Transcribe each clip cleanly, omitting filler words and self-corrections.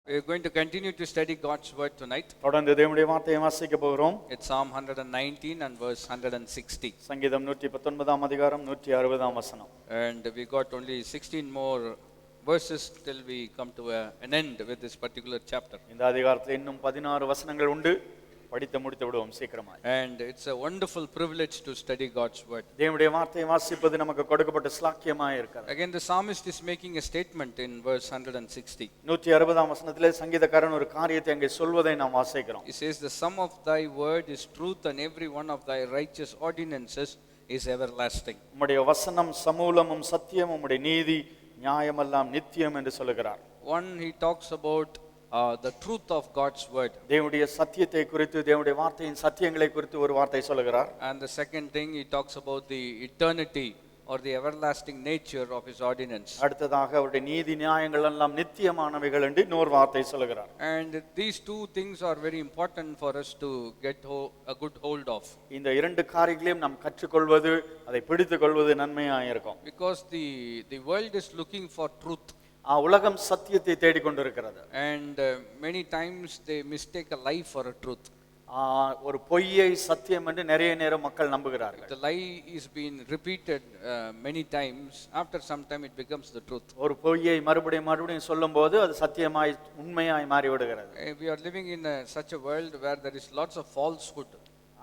We are going to continue to study God's word tonight. தொடர்ந்து தேவனுடைய வார்த்தையை வாசிக்க போகிறோம். It's Psalm 119 and verse 160. சங்கீதம் 119 அதிகாரம் 160 வசனம். And we got only 16 more verses till we come to an end with this particular chapter. இந்த அதிகாரத்தில் இன்னும் 16 வசனங்கள் உண்டு. படித்து முடித்து விடுவோம் சீக்கிரமாக. And it's a wonderful privilege to study God's word. தேவனுடைய வார்த்தையை வாசிப்பது நமக்கு கொடுக்கப்பட்ட ஸ்லாக்கியமாக இருக்கிறது. Again the psalmist is making a statement in verse 160. 160 வசனத்திலே சங்கீதக்காரன் ஒரு காரியத்தை அங்கே சொல்வதை நாம் வாசிக்கிறோம். He says the sum of thy word is truth and every one of thy righteous ordinances is everlasting. உம்முடைய வசனம் சமூலமும் சத்தியமும் உம்முடைய நீதி நியாயமெல்லாம் நித்தியம் என்று சொல்கிறார். One, he talks about the truth of God's word. தேவனுடைய சத்தியத்தை குறித்து தேவனுடைய வார்த்தையின் சத்தியங்களை குறித்து ஒரு வார்த்தை சொல்கிறார். And the second thing, he talks about the eternity or the everlasting nature of his ordinance. அடுத்ததாக அவருடைய நீதி நியாயங்கள் எல்லாம் நித்தியமானவைகள் என்று இன்னொரு வார்த்தை சொல்கிறார். And these two things are very important for us to get a good hold of. இந்த இரண்டு காரியங்களையும் நாம் கற்றுக்கொள்வது, அதை பிடித்துக் கொள்வது நன்மையாக இருக்கும். Because the world is looking for truth. உலகம் சத்தியத்தை தேடிக்கொண்டிருக்கிறது. And many times they mistake a lie for a truth. ஒரு பொய்யை சத்தியம் என்று நிறைய நேரம் மக்கள் நம்புகிறார்கள். The lie is being repeated many times. After some time it becomes the truth. ஒரு பொய்யை மறுபடியும் சொல்லும்போது அது சத்தியமாய் உண்மையாய் மாறிவிடுகிறது. We are living in such a world where there is lots of falsehood.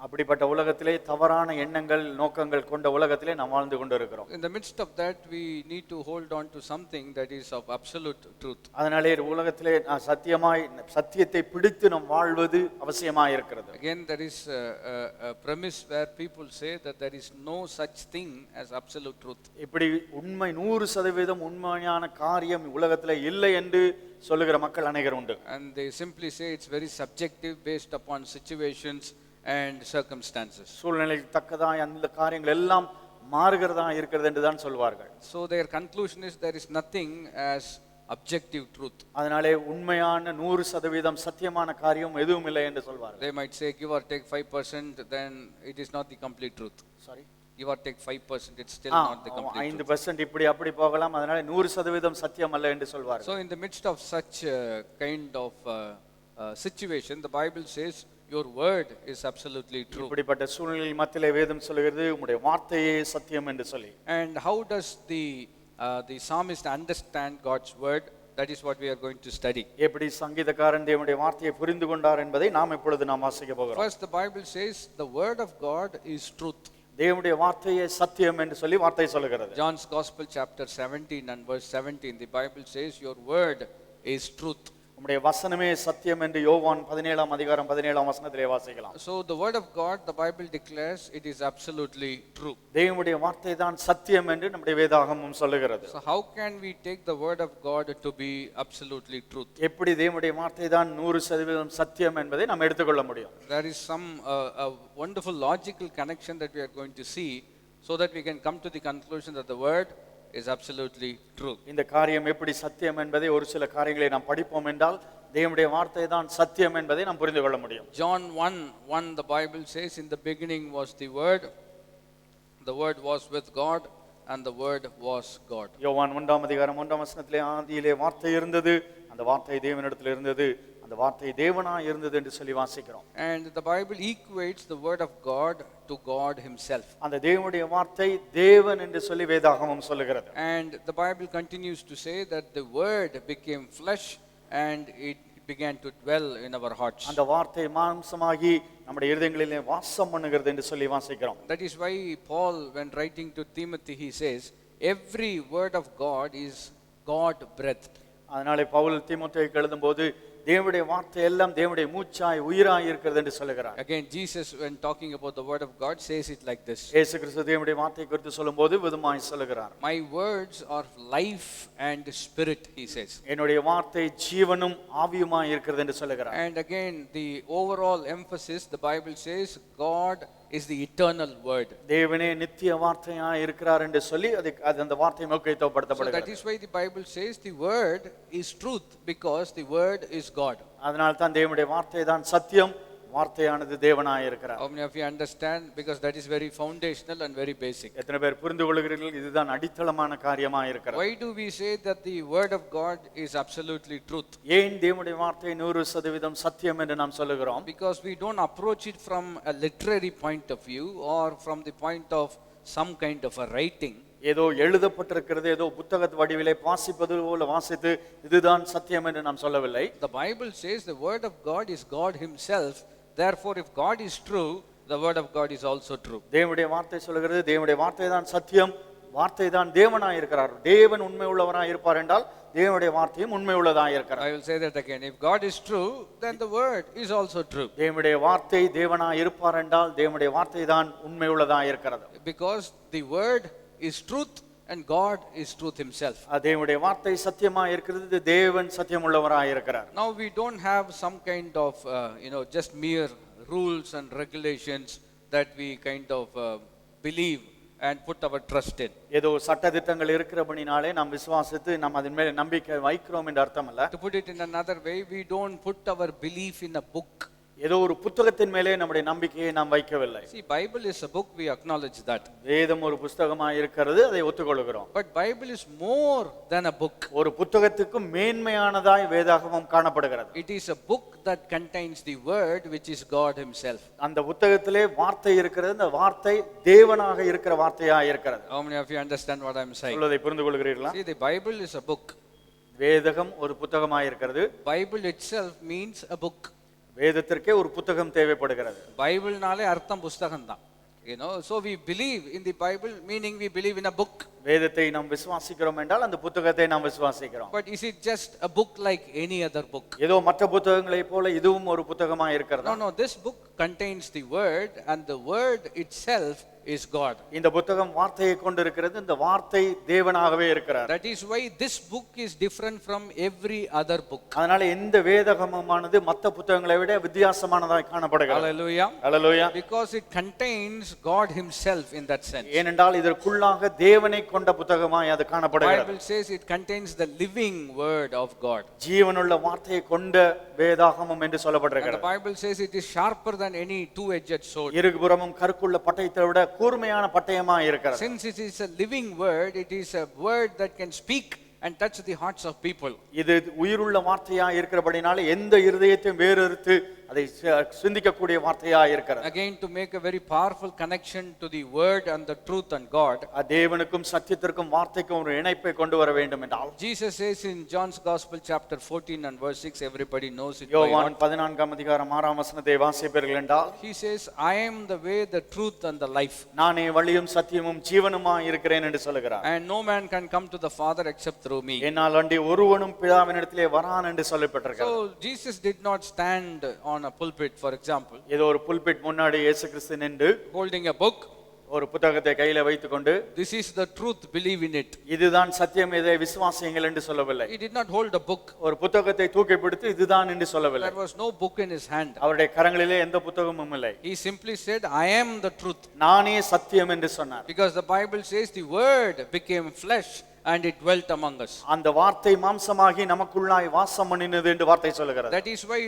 அப்படிப்பட்ட உலகத்திலே தவறான எண்ணங்கள் நோக்கங்கள் கொண்ட உலகத்திலே நாம் வாழ்ந்து கொண்டிருக்கிறோம். In the midst of that we need to hold on to something that is of absolute truth. அதனாலே உலகத்திலே சத்தியத்தை பிடித்து நாம் வாழ்வது அவசியமாக இருக்கிறது. Again there is a premise where people say that there is no such thing as absolute truth. இப்படி உண்மை 100% உண்மையான காரியம் உலகத்திலே இல்லை என்று சொல்லுகிற மக்கள் அநேகர் உண்டு. And they simply say it's very subjective based upon situations and circumstances. சூழ்நிலைக்கு தக்கதாய் அந்த காரியங்கள் எல்லாம் மாறுகிறதா இருக்கிறது என்று தான் சொல்வார்கள். So their conclusion is there is nothing as objective truth. அதனாலே உண்மையான 100% சத்தியமான காரியம் எதுவும் இல்லை என்று சொல்வார்கள். They might say give or take 5%, then it is not the complete truth. Sorry, give or take 5%, it's still not the complete truth. 5% இப்படி அப்படி போகலாம், அதனால 100% சத்தியம் அல்ல என்று சொல்வார்கள். So in the midst of such kind of situation, the Bible says your word is absolutely true. இப்படிப்பட்ட சூழ்நிலை மத்தியிலே வேதம் சொல்கிறது உம்முடைய வார்த்தையே சத்தியம் என்று சொல்லி. And how does the psalmist understand God's word? That is what we are going to study. எப்படி சங்கீதக்காரன் தேவனுடைய வார்த்தையை புரிந்து கொண்டார் என்பதை நாம் இப்பொழுது வாசிக்க போகிறோம். First the Bible says the word of God is truth. தேவனுடைய வார்த்தையே சத்தியம் என்று சொல்லி வார்த்தை சொல்கிறது. John's Gospel chapter 17 and verse 17, the Bible says your word is truth. உம்முடைய வசனமே சத்தியம் என்று யோவான் 17 அதிகாரம் 17 வசனத்திலே வாசிக்கலாம். So the word of God, the Bible declares it is absolutely true. தேவனுடைய வார்த்தை தான் சத்தியம் என்று நம்முடைய வேதாகமம் சொல்லுகிறது. So how can we take the word of God to be absolutely truth? எப்படி தேவனுடைய வார்த்தை தான் 100% சத்தியம் என்பதை நாம் எடுத்துக்கொள்ள முடியும்? There is some a wonderful logical connection that we are going to see so that we can come to the conclusion that the word is absolutely true. இந்த காரியம் எப்படி சத்தியம் என்பதை ஒரு சில காரியங்களை நாம் படிப்போம் என்றால் தேவனுடைய வார்த்தை தான் சத்தியம் என்பதை நாம் புரிந்து கொள்ள முடியும். John 1:1 the Bible says in the beginning was the word was with God and the word was God. யோவான் 1 அதிகாரம் 1 வசனத்திலே ஆதியிலே வார்த்தை இருந்தது, அந்த வார்த்தை தேவனிடத்தில் இருந்தது, அந்த வார்த்தை தேவனாய் இருந்தது என்று சொல்லி வாசிக்கிறோம். And the Bible equates the word of God to God himself. அந்த தேவனுடைய வார்த்தை தேவன் என்று சொல்லி வேதாகமம் சொல்லுகிறது. And the Bible continues to say that the word became flesh and it began to dwell in our hearts. அந்த வார்த்தை மாம்சமாகி நம்முடைய இதயங்களிலே வாசம் பண்ணுகிறது என்று சொல்லி வாசிக்கிறோம். That is why Paul, when writing to Timothy, he says every word of God is God breathed. அதனாலே பவுல் தீமோத்தேயுக்கு எழுதும்போது தேவனுடைய வார்த்தை எல்லாம் தேவனுடைய மூச்சாய் உயிராய் இருக்கிறது என்று சொல்லுகிறார். Again Jesus, when talking about the word of God, says it like this. இயேசு கிறிஸ்து தேவனுடைய வார்த்தை குறித்து சொல்லும்போது விதமாய் சொல்லுகிறார். My words are life and spirit, he says. என்னுடைய வார்த்தை ஜீவனும் ஆவியுமாய் இருக்கிறது என்று சொல்லுகிறார். And again the overall emphasis, the Bible says God is the eternal word. தேவனே நித்திய வார்த்தையாய் இருக்கிறார் என்று சொல்லி அது அந்த வார்த்தை முக்கியத்துவப்படுத்தப்படுகிறது. So that is why the Bible says the word is truth, because the word is God. அதனால தான் தேவனுடைய வார்த்தை தான் சத்தியம், வார்த்தையானது தேவனாய் இருக்கிறார். How many of you understand? Because that is very foundational and very basic. எத்தனை பேர் புரிந்து கொள்கிறீர்கள்? இதுதான் அடித்தளமான காரியமாய் இருக்கிறது. Why do we say that the word of God is absolutely truth? ஏன் தேவனுடைய வார்த்தை 100% சத்தியம் என்று நாம் சொல்லுகிறோம்? Because we don't approach it from a literary point of view or from the point of some kind of a writing. ஏதோ எழுதப்பட்டிருக்கிறது, ஏதோ புத்தக வடிவிலே வாசிப்பது போல வாசித்து இதுதான் சத்தியம் என்று நாம் சொல்லவில்லை. The Bible says the word of God is God himself. Therefore, if God is true, the word of God is also true. தேவனுடைய வார்த்தை சொல்கிறது, தேவனுடைய வார்த்தை தான் சத்தியம், வார்த்தை தான் தேவனாய் இருக்கிறார். தேவன் உண்மை உள்ளவராய் இருப்பார் என்றால் தேவனுடைய வார்த்தையும் உண்மை உள்ளதாய் இருக்கிறார். I will say that again. If God is true, then the word is also true. தேவனுடைய வார்த்தை தேவனாய் இருப்பார் என்றால் தேவனுடைய வார்த்தை தான் உண்மை உள்ளதாய் இருக்கிறது. Because the word is truth and God is truth himself. தேவனுடைய வார்த்தை சத்தியமாய் இருக்கிறது, தேவன் சத்தியம் உள்ளவராய் இருக்கிறார். Now we don't have some kind of just mere rules and regulations that we kind of believe and put our trust in. ஏதோ சட்டதிட்டங்கள் இருக்கிறபடினாலே நாம் விசுவாசித்து நாம் அதன் மேல் நம்பிக்கை வைக்கிறோம் என்று அர்த்தம் அல்ல. To put it in another way, we don't put our belief in a book. ஏதோ ஒரு புத்தகத்தின் மேலே நம்முடைய நம்பிக்கையை நாம் வைக்கவில்லை. See, Bible is a book, we acknowledge that. வேதம் ஒரு புத்தகமாக இருக்கிறது, அதை ஒத்துக்கொள்கிறோம். But Bible is more than a book. ஒரு புத்தகத்துக்கு மேன்மையானதாய் வேதாகமம் காணப்படுகிறது. It is a book that contains the word which is God himself. அந்த புத்தகத்திலே வார்த்தை இருக்கிறது, அந்த வார்த்தை தேவனாக இருக்கிற வார்த்தையாக இருக்கிறது. How many of you understand what I am saying? சொல்வதை புரிந்து கொள்கிறீர்களா? See, the Bible is a book. வேதகம் ஒரு புத்தகமாக இருக்கிறது. Bible itself means a book. வேதத்திற்கே ஒரு புத்தகம் தேவைப்படுகிறது. பைபிள்னாலே அர்த்தம் புத்தகம் தான். So we believe in the Bible, meaning we believe in a book. வேதத்தை நாம் விசுவாசிக்கிறோம் என்றால் அந்த புத்தகத்தை நாம் விசுவாசிக்கிறோம். But is it just a book like any other book? ஏதோ மற்ற புத்தகங்களைப் போல இதுவும் ஒரு புத்தகமாக இருக்கிறது. No, this book contains the word and the word itself is God. இந்த புத்தகம் வார்த்தையை கொண்டிருக்கிறது, இந்த வார்த்தை தேவனாகவே இருக்கிறார். That is why this book is different from every other book. அதனால இந்த வேதகமமானது மற்ற புத்தகங்களை விட வித்தியாசமானதாக காணப்படுகிறது. Hallelujah. Hallelujah. Because it contains God himself in that sense. ஏனென்றால் இதற்குள்ளாக தேவனை கொண்ட புத்தகமாய் அது காணப்படுகிறது. Bible says it contains the living word of God. ஜீவனுள்ள வார்த்தையை கொண்ட வேதாகமம் என்று சொல்லப்படுகிறது. The Bible says it is sharper than any two-edged sword. இருபுறமும் கருக்குள்ள பட்டயத்தை விட கூர்மையான பட்டயமாய் இருக்கிறது. Since it is a living word, it is a word that can speak and touch the hearts of people. இது உயிருள்ள வார்த்தையாய் இருக்கிறபடினால எந்த இருதயத்தையும் வேறறுத்து அதை சிந்திக்கக்கூடிய வார்த்தையாய் இருக்கிறது. Again, to make a very powerful connection to the word and the truth and God, தேவனுக்கும் சத்தியத்திற்கும் வார்த்தைக்கும் ஒரு இணைப்பை கொண்டு வர வேண்டும் என்றால் Jesus says in John's Gospel chapter 14 and verse 6, everybody knows it. யோவான் 14ஆம் அதிகாரம் 6ஆம் வசனத்தை வாசிப்பீர்கள் என்றால் He says, I am the way, the truth and the life. நானே வழியும் சத்தியமும் ஜீவனுமாய் இருக்கிறேன் என்று சொல்கிறார். And no man can come to the Father except through me. என்னால் அன்றி ஒருவனும் பிதாவினிடத்திலே வரான் என்று சொல்லப்பட்டிருக்கிறது. So Jesus did not stand on a pulpit, for example, ஏதோ ஒரு புல்பிட் முன்னாடி இயேசு கிறிஸ்து நின்று holding a book. ஒரு புத்தகத்தை கையில வைத்துக்கொண்டு This is the truth, believe in it. இதுதான் சத்தியம், இதை விசுவாசியுங்கள் என்று சொல்லவில்லை. He did not hold a book. ஒரு புத்தகத்தை தூக்கி பிடித்து இதுதான் என்று சொல்லவில்லை. There was no book in his hand. அவருடைய கரங்களிலே எந்த புத்தகமும் இல்லை. He simply said, I am the truth. நானே சத்தியம் என்று சொன்னார். Because the Bible says the word became flesh and it dwelt among us. அந்த வார்த்தை மாம்சமாகி நமக்குள்ளாய் வாசம் பண்ணினது என்று வார்த்தை சொல்கிறது. That is why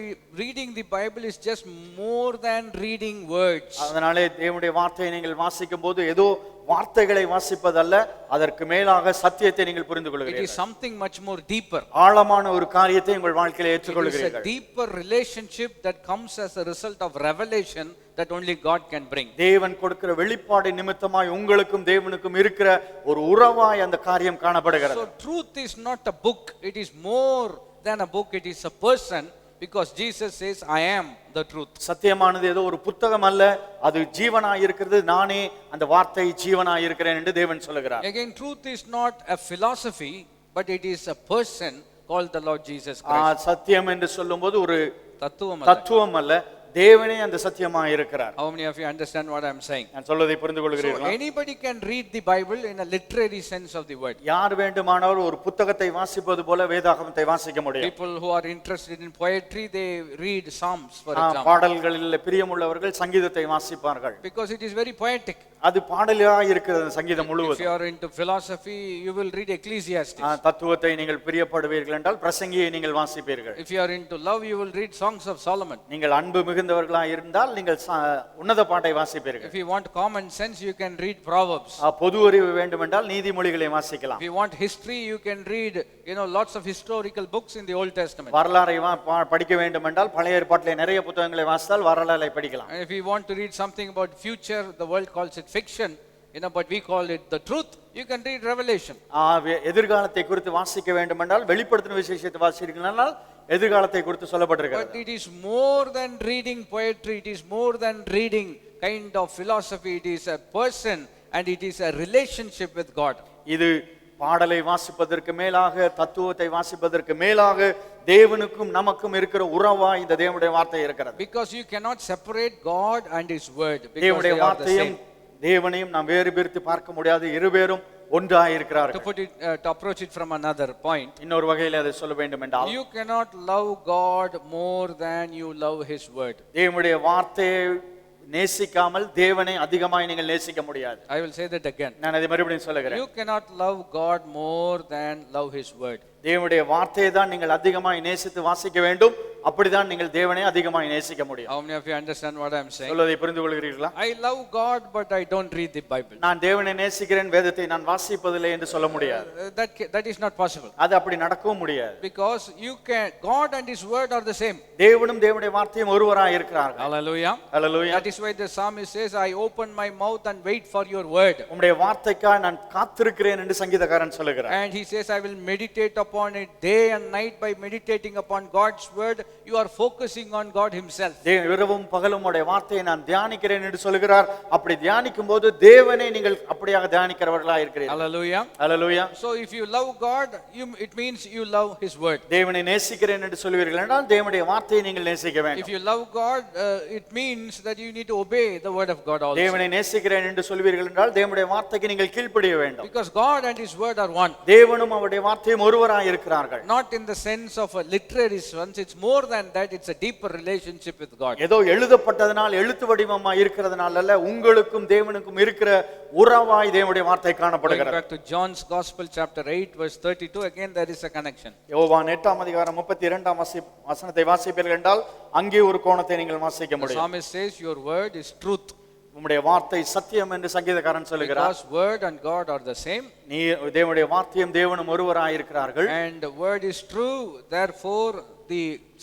reading the Bible is just more than reading words. அதனாலே தேவனுடைய வார்த்தையை நீங்கள் வாசிக்கும்போது ஏதோ வார்த்தைகளை வாசிப்பதல்ல, அதற்கு மேலாக சத்தியத்தை நீங்கள் புரிந்து It is கொள்கிறீர்கள். something much more deeper. ஆழமான ஒரு காரியத்தை உங்கள் வாழ்க்கையில It is ஏற்றுக்கொள்கிறீர்கள். a deeper relationship that comes as a result of revelation that only God can bring. தேவன் கொடுக்கிற வெளிப்பாடு நிமித்தமாய் உங்களுக்கும் தேவனுக்கும் இருக்கிற ஒரு உறவாய் அந்த காரியம் காணப்படுகிறது. So truth is not a book, it is more than a book, it is a person. Because Jesus says, I am the truth. சத்தியமானது ஏதோ ஒரு புத்தகம் அல்ல, அது ஜீவனாய் இருக்கிறது. நானே அந்த வார்த்தை ஜீவனாய் இருக்கிறேன் என்று தேவன் சொல்கிறார். Again, truth is not a philosophy, but it is a person called the Lord Jesus Christ. சத்தியம் என்று சொல்லும்போது ஒரு தத்துவம் தத்துவம் அல்ல, தேவனே அந்த சத்தியமாய் இருக்கிறார். How many of you understand what I am saying? நான் சொல்வதை புரிந்து So கொள்கிறீர்களா? anybody can read the Bible in a literary sense of the word. யார் வேண்டுமானாலும் ஒரு புத்தகத்தை வாசிப்பது போல வேதாகமத்தை வாசிக்க முடியும். People who are interested in poetry, they read Psalms, for example. பாடல்களில் பிரியமுள்ளவர்கள் சங்கீதத்தை வாசிப்பார்கள். Because it is very poetic. அது பாடலா இருக்கிறது சங்கீதம் If முழுவதும். you are into philosophy, you will read Ecclesiastes. தத்துவத்தை நீங்கள் பிரியப்படுவீர்கள் என்றால் பிரசங்கியை நீங்கள் வாசிப்பீர்கள். If you are into love, you will read Songs of Solomon. நீங்கள் அன்பு மிகுந்தவர்களா இருந்தால் நீங்கள் உன்னத பாட்டை வாசிப்பீர்கள். If you want common sense, you can read Proverbs. பொது அறிவு வேண்டுமென்றால் நீதிமொழிகளை வாசிக்கலாம். If you want history, you can read, lots of historical books in the Old Testament. வரலாறை படிக்க வேண்டுமென்றால் பழைய ஏற்பாட்டிலே நிறைய புத்தகங்களை வாசித்தால் வரலாறை படிக்கலாம். And if you want to read something about future, the world calls it fiction, but we call it the truth, you can read Revelation. எதிர்காலத்தை குறித்து வாசிக்க வேண்டுமென்றால் வெளிப்படுத்தின விசேஷத்தை வாசிக்கிறீர்களானால் எதிர்காலத்தை குறித்து சொல்லப்பட்டிருக்கிறது. But it is more than reading poetry, it is more than reading kind of philosophy, it is a person and it is a relationship with God. இது பாடலை வாசிப்பதற்கு மேலாக தத்துவத்தை வாசிப்பதற்கு மேலாக தேவனுக்கும் நமக்கும் இருக்கிற உறவா இந்த தேவனுடைய வார்த்தை இருக்கிறது. Because you cannot separate God and his word, because தேவனுடைய they are the வார்த்தையும் same. தேவனையும் நாம் வேறு பிரித்து பார்க்க முடியாது, இருவேரும் ஒன்றாய் இருக்கிறார்கள். To put it, to approach it from another point, இன்னொரு வகையில் அதை சொல்ல வேண்டும் என்றால், you cannot love God more than you love his word. தேவனுடைய வார்த்தையை நேசிக்காமல் தேவனை அதிகமாய் நீங்கள் நேசிக்க முடியாது. I will say that again. நான் அதை மறுபடியும் சொல்லுகிறேன். You cannot love God more than love his word. தேவனுடைய வார்த்தையை தான் நீங்கள் அதிகமாய் நேசித்து வாசிக்க வேண்டும், அப்படிதான் நீங்கள் தேவனை அதிகமாய் நேசிக்க முடியும். How many of you understand what I am saying? சொல்வதை புரிந்து கொள்கிறீர்களா? I love God but I don't read the Bible. நான் தேவனை நேசிக்கிறேன், வேதத்தை நான் வாசிப்பதில்லை என்று சொல்ல முடியாது. That is not possible. அது அப்படி நடக்கவும் முடியாது. Because God and his word are the same. தேவனும் தேவனுடைய வார்த்தையும் ஒருவராய் இருக்கிறார்கள். Hallelujah. Hallelujah. That is why the psalmist says, I open my mouth and wait for your word. உம்முடைய வார்த்தைக்காக நான் காத்திருக்கிறேன் என்று சங்கீதக்காரன் சொல்லுகிறார். And he says, I will meditate upon it day and night. By meditating upon God's word, you are focusing on God himself. இரவும் பகலும் உம்முடைய வார்த்தையை நான் தியானிக்கிறேன் என்று சொல்லுகிறார். அப்படி தியானிக்கும் போது தேவனை நீங்கள் அப்படியாக தியானிக்கிறவர்களாக இருக்கிறீர்கள். Hallelujah. Hallelujah. So if you love God, it means you love his word. தேவனை நேசிக்கிறேன் என்று சொல்வீர்கள் என்றால் தேவனுடைய வார்த்தையை நீங்கள் நேசிக்க வேண்டும். If you love God, it means that you need to obey the word of God also. தேவனை நேசிக்கிறேன் என்று சொல்வீர்கள் என்றால் தேவனுடைய வார்த்தைக்கு நீங்கள் கீழ்ப்படிய வேண்டும். Because God and his word are one. தேவனும் அவருடைய வார்த்தையும் ஒருவராய் இருக்கிறார்கள். Not in the sense of a literary sense, it's more than that, it's a deeper relationship with God. ஏதோ எழுதப்பட்டதனால் எழுத்து வடிவமாய் இருக்கிறதுனால அல்ல, உங்களுக்கும் தேவனுக்கும் இருக்கிற உறவாய் தேவனுடைய வார்த்தை காணப்படுகிறது. Back to John's Gospel chapter 8 verse 32, again there is a connection. யோவான் 8ஆம் அதிகாரம் 32ஆம் வசனத்தை வாசிப்பீர்கள் என்றால் அங்கே ஒரு கோணத்தை நீங்கள் வாசிக்க The முடியும். psalmist says your word is truth. உம்முடைய வார்த்தை சத்தியம் என்று சங்கீதக்காரன் சொல்லுகிறார். Because word and God are the same. நீ தேவனுடைய வார்த்தையும் தேவனும் ஒருவராய் இருக்கிறார்கள். And the word is true, therefore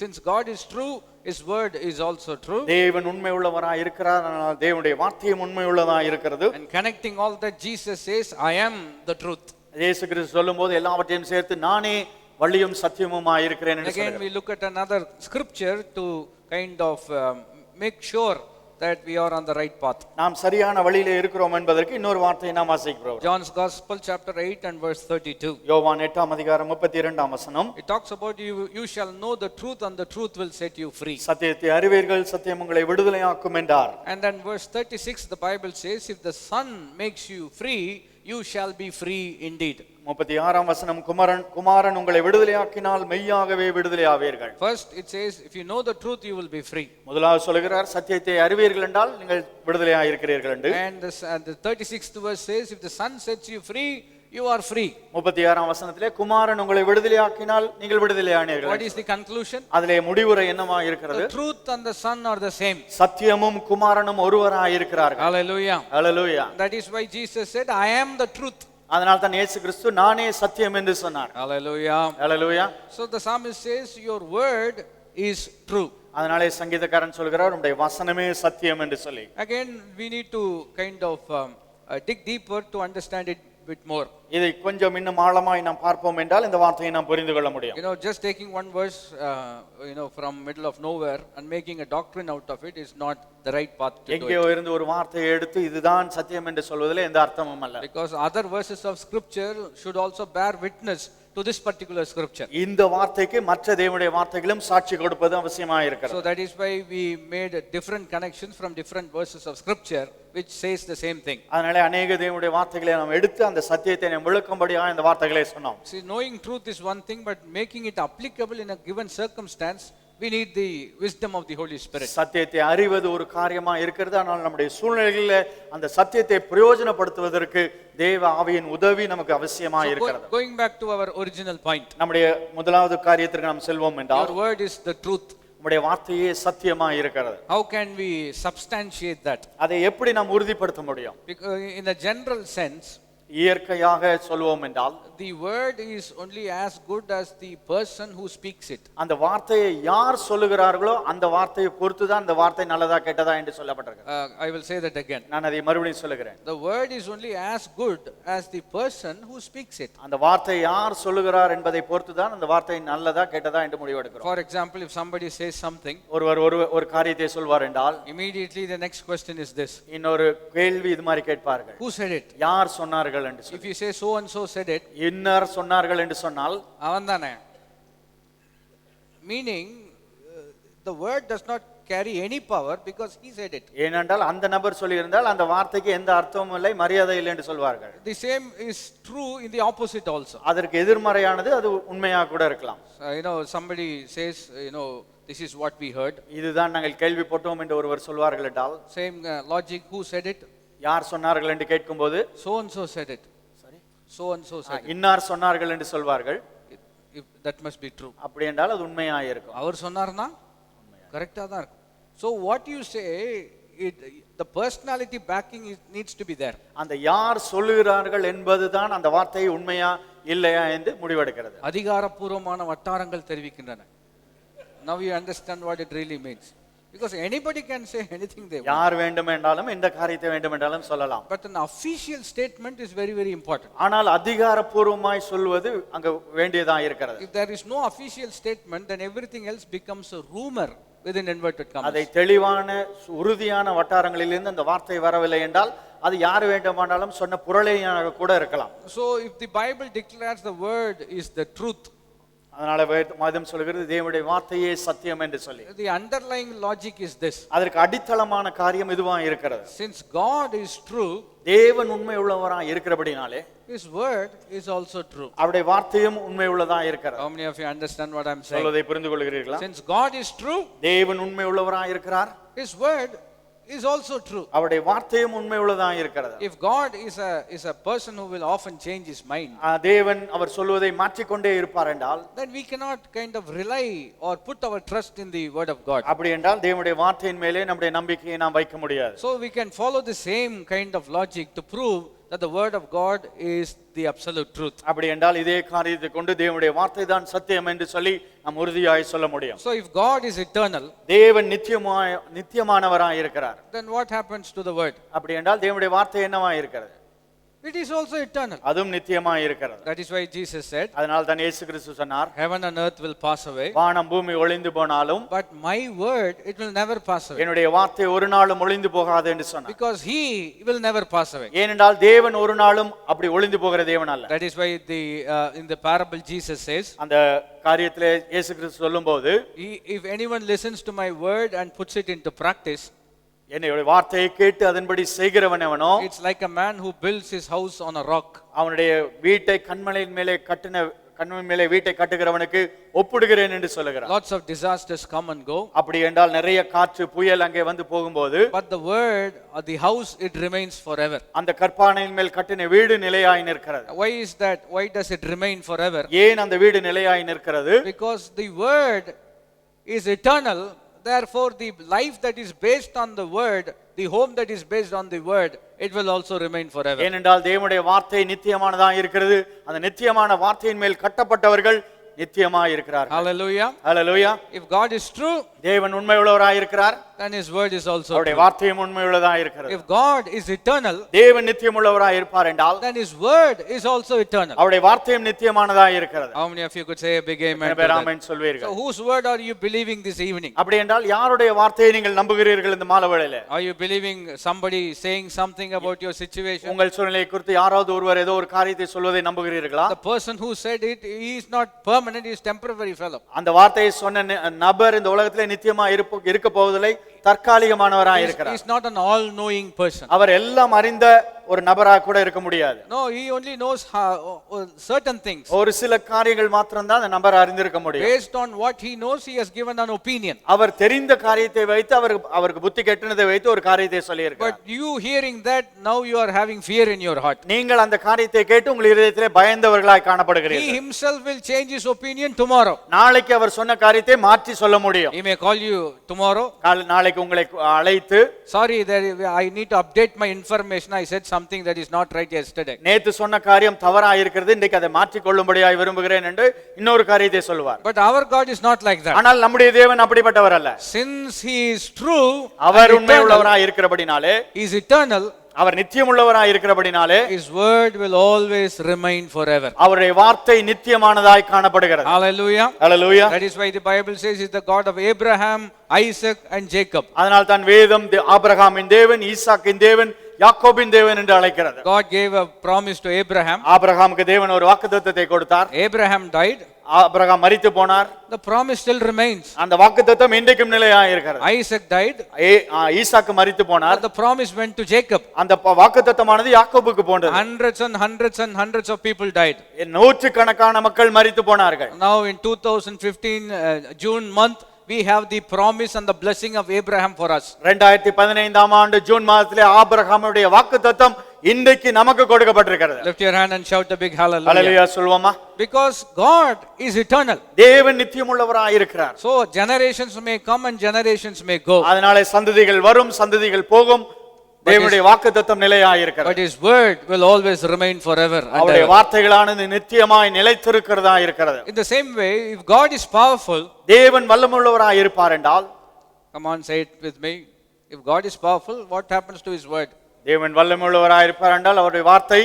since God is true, his word is also true. தேவன் உண்மை உள்ளவராய் இருக்கிறார், அதனால் தேவனுடைய வார்த்தையும் உண்மை உள்ளதாய் இருக்கிறது. And connecting all that, Jesus says, I am the truth. இயேசு கிறிஸ்து சொல்லும்போது எல்லாவற்றையும் சேர்த்து நானே வழியும் சத்தியமுமாய் இருக்கிறேன் என்று Again சொல்கிறார். we look at another scripture to kind of make sure that we are on the right path. நாம் சரியான வழியிலே இருக்கிறோம் என்பதற்கு இன்னொரு வார்த்தையை நாம் வாசிக்கிறோம். John's Gospel chapter 8 and verse 32. யோவான் 8ஆம் அதிகாரம் 32ஆம் வசனம். It talks about you shall know the truth and the truth will set you free. சத்தியத்தை அறிவீர்கள், சத்தியம் உங்களை விடுதலையாக்கும் என்றார். And then verse 36 the Bible says, if the Son makes you free, you shall be free indeed. 36ஆம் வசனம், குமாரன் உங்களை விடுதலையாக்கினால் மெய்யாகவே விடுதலையாவீர்கள். First it says, if you know the truth you will be free. முதலாவது சொல்கிறார் சத்தியத்தை அறிவீர்கள் என்றால் நீங்கள் விடுதலையாக இருக்கிறீர்கள் என்று. And the 36th verse says, if the Son sets you free, you are free. 36ஆம் வசனத்திலே குமாரன் உங்களை விடுதலையாக்கினால் நீங்கள் விடுதலையானீர்கள். What is the conclusion? அதிலே முடிவுரை என்னவா இருக்கிறது? The truth and the Son are the same. சத்தியமும் குமாரனும் ஒருவராய் இருக்கிறார்கள். Hallelujah. Hallelujah. That is why Jesus said, I am the truth. அதனால் தான் இயேசு கிறிஸ்து நானே சத்தியம் என்று சொன்னார். Hallelujah. Hallelujah. So the psalmist says, your word is true. அதனாலே சங்கீதக்காரன் சொல்கிறார் உம்முடைய வசனமே சத்தியம் என்று சொல்லி. Again we need to kind of dig deeper to understand it bit more. இதை கொஞ்சம் இன்னும் ஆழமாய் நாம் பார்ப்போம் என்றால் இந்த வார்த்தையை நாம் புரிந்து கொள்ள முடியும். Just taking one verse from middle of nowhere and making a doctrine out of it is not the right path to do எங்கேயோ it. இருந்து ஒரு வார்த்தையை எடுத்து இதுதான் சத்தியம் என்று சொல்வதிலே எந்த அர்த்தமும் அல்ல. Because other verses of scripture should also bear witness to this particular scripture. இந்த வார்த்தைக்கு மற்ற தேவனுடைய வார்த்தைகளும் சாட்சி கொடுப்பது அவசியமாக இருக்கிறது. So that is why we made different connections from different verses of scripture which says the same thing. அதனாலே अनेक தேவனுடைய வார்த்தைகளை நாம் எடுத்து அந்த சத்தியத்தை நாம் விளக்கும்படியாக இந்த வார்த்தைகளை சொன்னோம். See, knowing truth is one thing, but making it applicable in a given circumstance We need the wisdom of the Holy Spirit. சத்தியத்தை அறிவது ஒரு காரியமா இருக்கிறது. ஆனால் நம்முடைய சூழ்நிலைகளில் அந்த சத்தியத்தை பிரயோஜனப்படுத்துவதற்கு தேவ ஆவியின் உதவி நமக்கு அவசியமா இருக்கிறது. Going back to our original point. நம்முடைய முதலாவது காரியத்திற்கு நாம் செல்வோம் என்றால், Your word is the truth. நம்முடைய வார்த்தையே சத்தியமா இருக்கிறது. How can we substantiate that? அதை எப்படி நாம் உறுதிப்படுத்த முடியும்? Because in a general sense, இயற்கையாக சொல்வோம் என்றால், the word is only as good as the person who speaks it. அந்த வார்த்தையை யார் சொல்லுகிறார்களோ அந்த வார்த்தையை பொறுத்து தான் அந்த வார்த்தை நல்லதா கெட்டதா என்று சொல்லப்பட்டிருக்கு. I will say that again. நான் அதை மறுபடியும் சொல்லுகிறேன். The word is only as good as the person who speaks it. அந்த வார்த்தை யார் சொல்லுகிறார் என்பதை பொறுத்து தான் அந்த வார்த்தை நல்லதா கெட்டதா என்று முடிவெடுக்கிறோம். For example, if somebody says something, ஒரு காரியத்தை சொல்வார் என்றால், immediately the next question is this. இன்னொரு கேள்வி இது மாதிரி கேட்பார்கள். Who said it? யார் சொன்னார்கள் என்று சொல்லி. If you say so and so said it, இன்னார் சொன்னார்கள் என்று சொன்னால் அவன்தானே. Meaning the word does not carry any power because he said it. ஏனென்றால் அந்த நபர் சொல்லி இருந்தால் அந்த வார்த்தைக்கு எந்த அர்த்தமும் இல்லை, மரியாதை இல்லை என்று சொல்வார்கள். The same is true in the opposite also. அதற்கு எதிர்மறையானது அது உண்மையாக கூட இருக்கலாம். Somebody says, this is what we heard. இதுதான் நாங்கள் கேள்விப்பட்டோம் என்று ஒருவர் சொல்வார்கள் என்றால், Same logic, who said it? யார் சொன்னார்கள் என்று கேட்கும்போது, So and so said it. So and so said it. இன்னார் சொன்னார்கள் என்று சொல்வார்கள். If that must be true. அப்படி என்றால் அது உண்மையாக இருக்கும். அவர் சொன்னார்னா கரெக்டா தான் இருக்கும். So what you say, the personality backing needs to be there. அந்த யார் சொல்லுகிறார்கள் என்பதுதான் அந்த வார்த்தை உண்மையா இல்லையா என்று முடிவெடுக்கிறது. அதிகாரப்பூர்வமான வட்டாரங்கள் தெரிவிக்கின்றன. Now you understand what it really means. Because anybody can say anything they want. யார் வேண்டுமென்றாலும் எந்த காரியத்தை வேண்டுமென்றாலும் சொல்லலாம். But an official statement is very, very important. ஆனால் அதிகாரப்பூர்வமாய் சொல்வது அங்க வேண்டியதா இருக்கிறது. If there is no official statement, then everything else becomes a rumor within inverted commas. அதை தெளிவான உறுதியான வட்டாரங்களிலிருந்து அந்த வார்த்தை வரவில்லை என்றால் அது யார் வேண்டுமானாலும் சொன்ன புரளையாக கூட இருக்கலாம். So if the Bible declares the word is the truth, அதனால வேதம் சொல்கிறது தேவனுடைய வார்த்தையே சத்தியம் என்று சொல்லி. the underlying logic is this. அதற்கு அடித்தளமான காரியம் இதுவா இருக்கிறது. Since God is true, தேவன் உண்மை உள்ளவராய் இருக்கிறபடினாலே his word is also true. அவருடைய வார்த்தையும் உண்மை உள்ளதா இருக்கிறது. How many of you understand what I'm saying? சொல்வதை புரிந்து கொள்கிறீர்களா? Since God is true, தேவன் உண்மை உள்ளவராய் இருக்கிறார். his word is also true. அவருடைய வார்த்தையும் உண்மை உள்ளதா இருக்கிறது. If God is a person who will often change his mind, தேவன் அவர் சொல்வதை மாற்றிக்கொண்டே இருப்பார் என்றால், then we cannot kind of rely or put our trust in the word of God. அப்படி என்றால் தேவனுடைய வார்த்தையின் மேலே நம்முடைய நம்பிக்கையை நாம் வைக்க முடியாது. So we can follow the same kind of logic to prove that the word of God is the absolute truth. அப்படி என்றால் இதே காரியத்தை கொண்டு தேவனுடைய வார்த்தை தான் சத்தியம் என்று சொல்லி நாம் உறுதியாய் சொல்ல முடியும். So if God is eternal, தேவன் நித்தியமானவராய் இருக்கிறார், then what happens to the word? அப்படி என்றால் தேவனுடைய வார்த்தை என்னவாய் இருக்கிறது? It is also eternal. அதுவும் நித்தியமாய் இருக்கிறது. That is why Jesus said, அதனால் தான் இயேசு கிறிஸ்து சொன்னார், heaven and earth will pass away, வானம் பூமி ஒளிந்து போனாலும் but my word it will never pass away. என்னுடைய வார்த்தை ஒரு நாளும் ஒளிந்து போகாது என்று சொன்னார். Because he will never pass away. ஏனென்றால் தேவன் ஒரு நாளும் அப்படி ஒளிந்து போகிற தேவன் அல்ல. That is why in the parable Jesus says, அந்த காரியத்திலே இயேசு கிறிஸ்து சொல்லும்போது, if anyone listens to my word and puts it into practice, என்னுடைய வார்த்தையை கேட்டு அதன்படி செய்கிறவன் எவனோ, it's like a man who builds his house on a rock. அவனுடைய வீட்டை கண்மலையின் மேலே வீட்டை கட்டுகிறவனுக்கு ஒப்பிடுகிறேன் என்று சொல்லுகிறார். Lots of disasters come and go. அப்படி என்றால் நிறைய காற்று புயல் அங்கே வந்து போகும்போது, but the word or the house it remains forever. அந்த கற்பானையின் மேல் கட்டின வீடு நிலையாய் நிற்கிறது. Why is that? Why does it remain forever? ஏன் அந்த வீடு நிலையாய் நிற்கிறது? Because the word is eternal. Therefore the life that is based on the word, the home that is based on the word, it will also remain forever. ஏனென்றால் தேவனுடைய வார்த்தை நித்தியமானதா இருக்கிறது. அந்த நித்தியமான வார்த்தையின் மேல் கட்டப்பட்டவர்கள் நித்தியமாய் இருக்கிறார்கள். Hallelujah. Hallelujah. If God is true, தேவன் உண்மையுள்ளவராய் இருக்கிறார், then his word is also அவருடைய true. வார்த்தையும் உண்மையுள்ளதாய் இருக்கிறது. If God is eternal, தேவன் நித்தியமுள்ளவராய் இருப்பார் என்றால், then his word is also eternal. அவருடைய வார்த்தையும் நித்தியமானதாய் இருக்கிறது. How many of you could say a big amen? ஆமென் சொல்வீர்கள். So whose word are you believing this evening? அப்படி என்றால் யாருடைய வார்த்தையை நீங்கள் நம்புகிறீர்கள் இந்த மாலை வேளையிலே? Are you believing somebody saying something about your situation? உங்கள் சூழ்நிலையை குறித்து யாராவது ஒருவர் ஏதோ ஒரு காரியத்தை சொல்வதை நம்புகிறீர்களா? The person who said it, he is not permanent, he is temporary fellow. அந்த வார்த்தையை சொன்ன நபர் இந்த உலகத்திலே நித்தியமா இருக்க போவதில்லை, தற்காலிகமானவராய் இருக்கிறார். He is not an all knowing person. அவர் எல்லாம் அறிந்த ஒரு நபராக கூட இருக்க முடியாது. No, he only knows certain things. ஒரு சில காரியங்கள் மாத்திரம் தான் அந்த நபர் அறிந்திருக்க முடியும். Based on what he knows, he has given an opinion. அவர் தெரிந்த காரியத்தை வைத்து அவருக்கு புத்தி கெட்டினதை வைத்து ஒரு காரியத்தை சொல்லியிருக்கிறார். But you hearing that, now you are having fear in your heart. நீங்கள் அந்த காரியத்தை கேட்டு உங்கள் இதயத்திலே பயந்தவர்களாய் காணப்படுகிறீர்கள். He himself will change his opinion tomorrow. நாளைக்கு அவர் சொன்ன காரியத்தை மாற்றி சொல்ல முடியும். He may call you tomorrow. நாளைக்கு உங்களை அழைத்து, sorry, I need to update my information. I said something that is not right yesterday. நேத்து சொன்ன காரியம் தவறா இருக்கிறது, இன்றைக்கு அதை மாற்றிக் கொள்ளும்படியாய் விரும்புகிறேன் என்று இன்னொரு காரியத்தை சொல்வார். But our God is not like that. ஆனால் நம்முடைய தேவன் அப்படிப்பட்டவர் அல்ல. Since he is true, அவர் உண்மையுள்ளவராய் இருக்கிறபடினாலே, he is eternal, அவர் நித்தியமுள்ளவராய் இருக்கிறபடினாலே, his word will always remain forever. அவருடைய வார்த்தை நித்தியமானதாய் காணப்படுகிறது. Hallelujah. Hallelujah. That is why the Bible says he is the God of Abraham, Isaac and Jacob. அதனால் தான் வேதம் ஆபிரகாமின் தேவன், ஈசாக்கின் தேவன், யாக்கோபின் தேவன் என்று அழைக்கிறது. God gave a promise to Abraham. ஆபிரகாமுக்கு தேவன் ஒரு வாக்குத்தத்தத்தை கொடுத்தார். Abraham died. ஆபிரகாம் மரித்து போனார். The promise still remains. அந்த வாக்குத்தத்தம் இன்றைக்கும் நிலையாக இருக்கிறது. Isaac died. ஈசாக்கு மரித்து போனார். The promise went to Jacob. அந்த வாக்குத்தத்தமானது யாக்கோபுக்கு போனது. Hundreds and hundreds and hundreds of people died. நூற்றுக்கணக்கான மக்கள் மரித்து போனார்கள். Now in 2015 June month, we have the promise and the blessing of Abraham for us. 2015ஆம் ஆண்டு ஜூன் மாதத்திலே ஆபிரகாமுடைய வாக்குத்தத்தம் இன்றைக்கு நமக்கு கொடுக்கப்பட்டிருக்கிறது. Lift your hand and shout a big hallelujah. Hallelujah சொல்வோமா? Because God is eternal. தேவன் நித்தியமுள்ளவராய் இருக்கிறார். So generations may come and generations may go. அதனாலே சந்ததிகள் வரும், சந்ததிகள் போகும், தேவனுடைய வாக்குத்தத்தம் நிலையாய் இருக்கிறது. But his word will always remain forever. அவருடைய வார்த்தைகளானது நித்தியமாய் நிலைத்திருக்கிறதா இருக்கிறது. In the same way, if God is powerful, தேவன் வல்லமையுள்ளவராய் இருப்பார் என்றால், come on, say it with me. If God is powerful, what happens to his word? தேவன் வல்லமையுள்ளவராய் இருப்பார் என்றால் அவருடைய வார்த்தை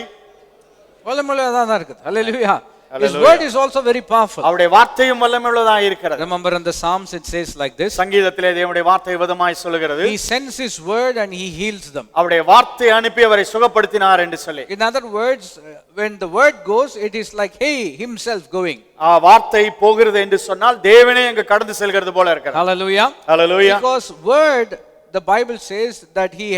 வல்லமையுள்ளதா தான் இருக்குது. Hallelujah. His word is also very powerful. அவருடைய வார்த்தையும் வல்லமையுள்ளதா இருக்கிறது. Remember in the Psalms it says like this. சங்கீதத்திலே தேவனுடைய வார்த்தை விதமாய் சொல்கிறது. He sends his word and he heals them. அவருடைய வார்த்தை அனுப்பி அவரை சுகப்படுத்தினார் என்று சொல்லி. In other words, when the word goes, it is like he himself going. வார்த்தை போகிறது என்று சொன்னால் தேவனே அங்க கடந்து செல்கிறது போல இருக்கிறது. Hallelujah. Hallelujah. Because word, the Bible says that he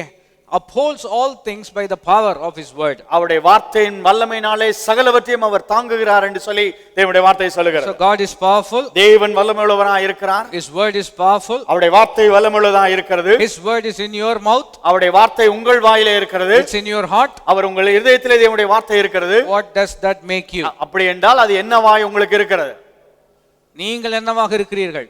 upholds all things by the power of his word. அவருடைய வார்த்தையின் வல்லமையினாலே சகலவற்றையும் அவர் தாங்குகிறார் என்று சொல்லி தேவனுடைய வார்த்தை சொல்கிறது. So God is powerful. தேவன் வல்லமையுள்ளவராய் இருக்கிறார். His word is powerful. அவருடைய வார்த்தை வல்லமையுள்ளதா இருக்கிறது. His word is in your mouth. அவருடைய வார்த்தை உங்கள் வாயிலே இருக்கிறது. It's in your heart. அவர் உங்கள் இதயத்திலே தேவனுடைய வார்த்தை இருக்கிறது. What does that make you? அப்படி என்றால் அது என்னவாய் உங்களுக்கு இருக்கிறது? நீங்கள் என்னவாக இருக்கிறீர்கள்?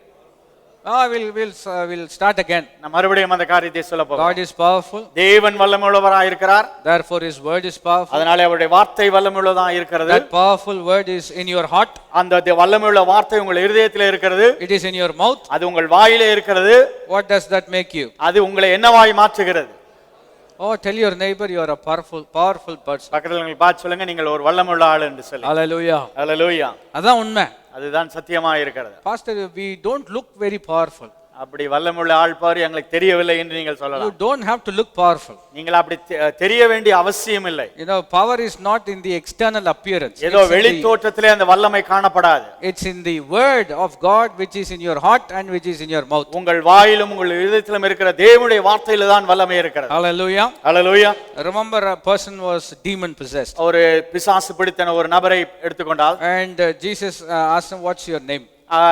We'll start again. நான் மறுபடியும் அந்த காரியத்தை சொல்ல போகிறேன். God is powerful. தேவன் வல்லமையுள்ளவராய் இருக்கிறார். Therefore his word is powerful. அதனாலே அவருடைய வார்த்தை வல்லமையுள்ளதா இருக்கிறது. That powerful word is in your heart. அந்த வல்லமையுள்ள வார்த்தை உங்கள் இதயத்திலே இருக்கிறது. It is in your mouth. அது உங்கள் வாயிலே இருக்கிறது. What does that make you? அது உங்களை என்னவாய் மாற்றுகிறது? Oh, tell your neighbor you are a powerful person. பக்கத்துல உங்களுக்கு பார்த்து சொல்லுங்க, நீங்கள் ஒரு வல்லமையுள்ள ஆள் என்று சொல்லி. Hallelujah. Hallelujah. அதான் உண்மை. அதுதான் சத்தியமாக இருக்கிறது. Pastor, we don't look very powerful. அப்படி வல்லமையுள்ள ஆள் பாரு எங்களுக்கு தெரியவில்லை என்று நீங்கள் சொல்லலாம். You don't have to look powerful. நீங்கள் அப்படி தெரிய வேண்டிய அவசியம் இல்லை. You know, power is not in the external appearance. ஏதோ வெளி தோற்றத்திலே அந்த வல்லமை காணப்படாது. It's in the word of God which is in your heart and which is in your mouth. உங்கள் வாயிலும் உங்கள் இதயத்திலும் இருக்கிற தேவனுடைய வார்த்தையில தான் வல்லமை இருக்கிறது. Hallelujah. Hallelujah. Remember, a person was demon possessed. ஒரு பிசாசு பிடித்தன ஒரு நபரை எடுத்துக்கொண்டால், and Jesus asked him, what's your name?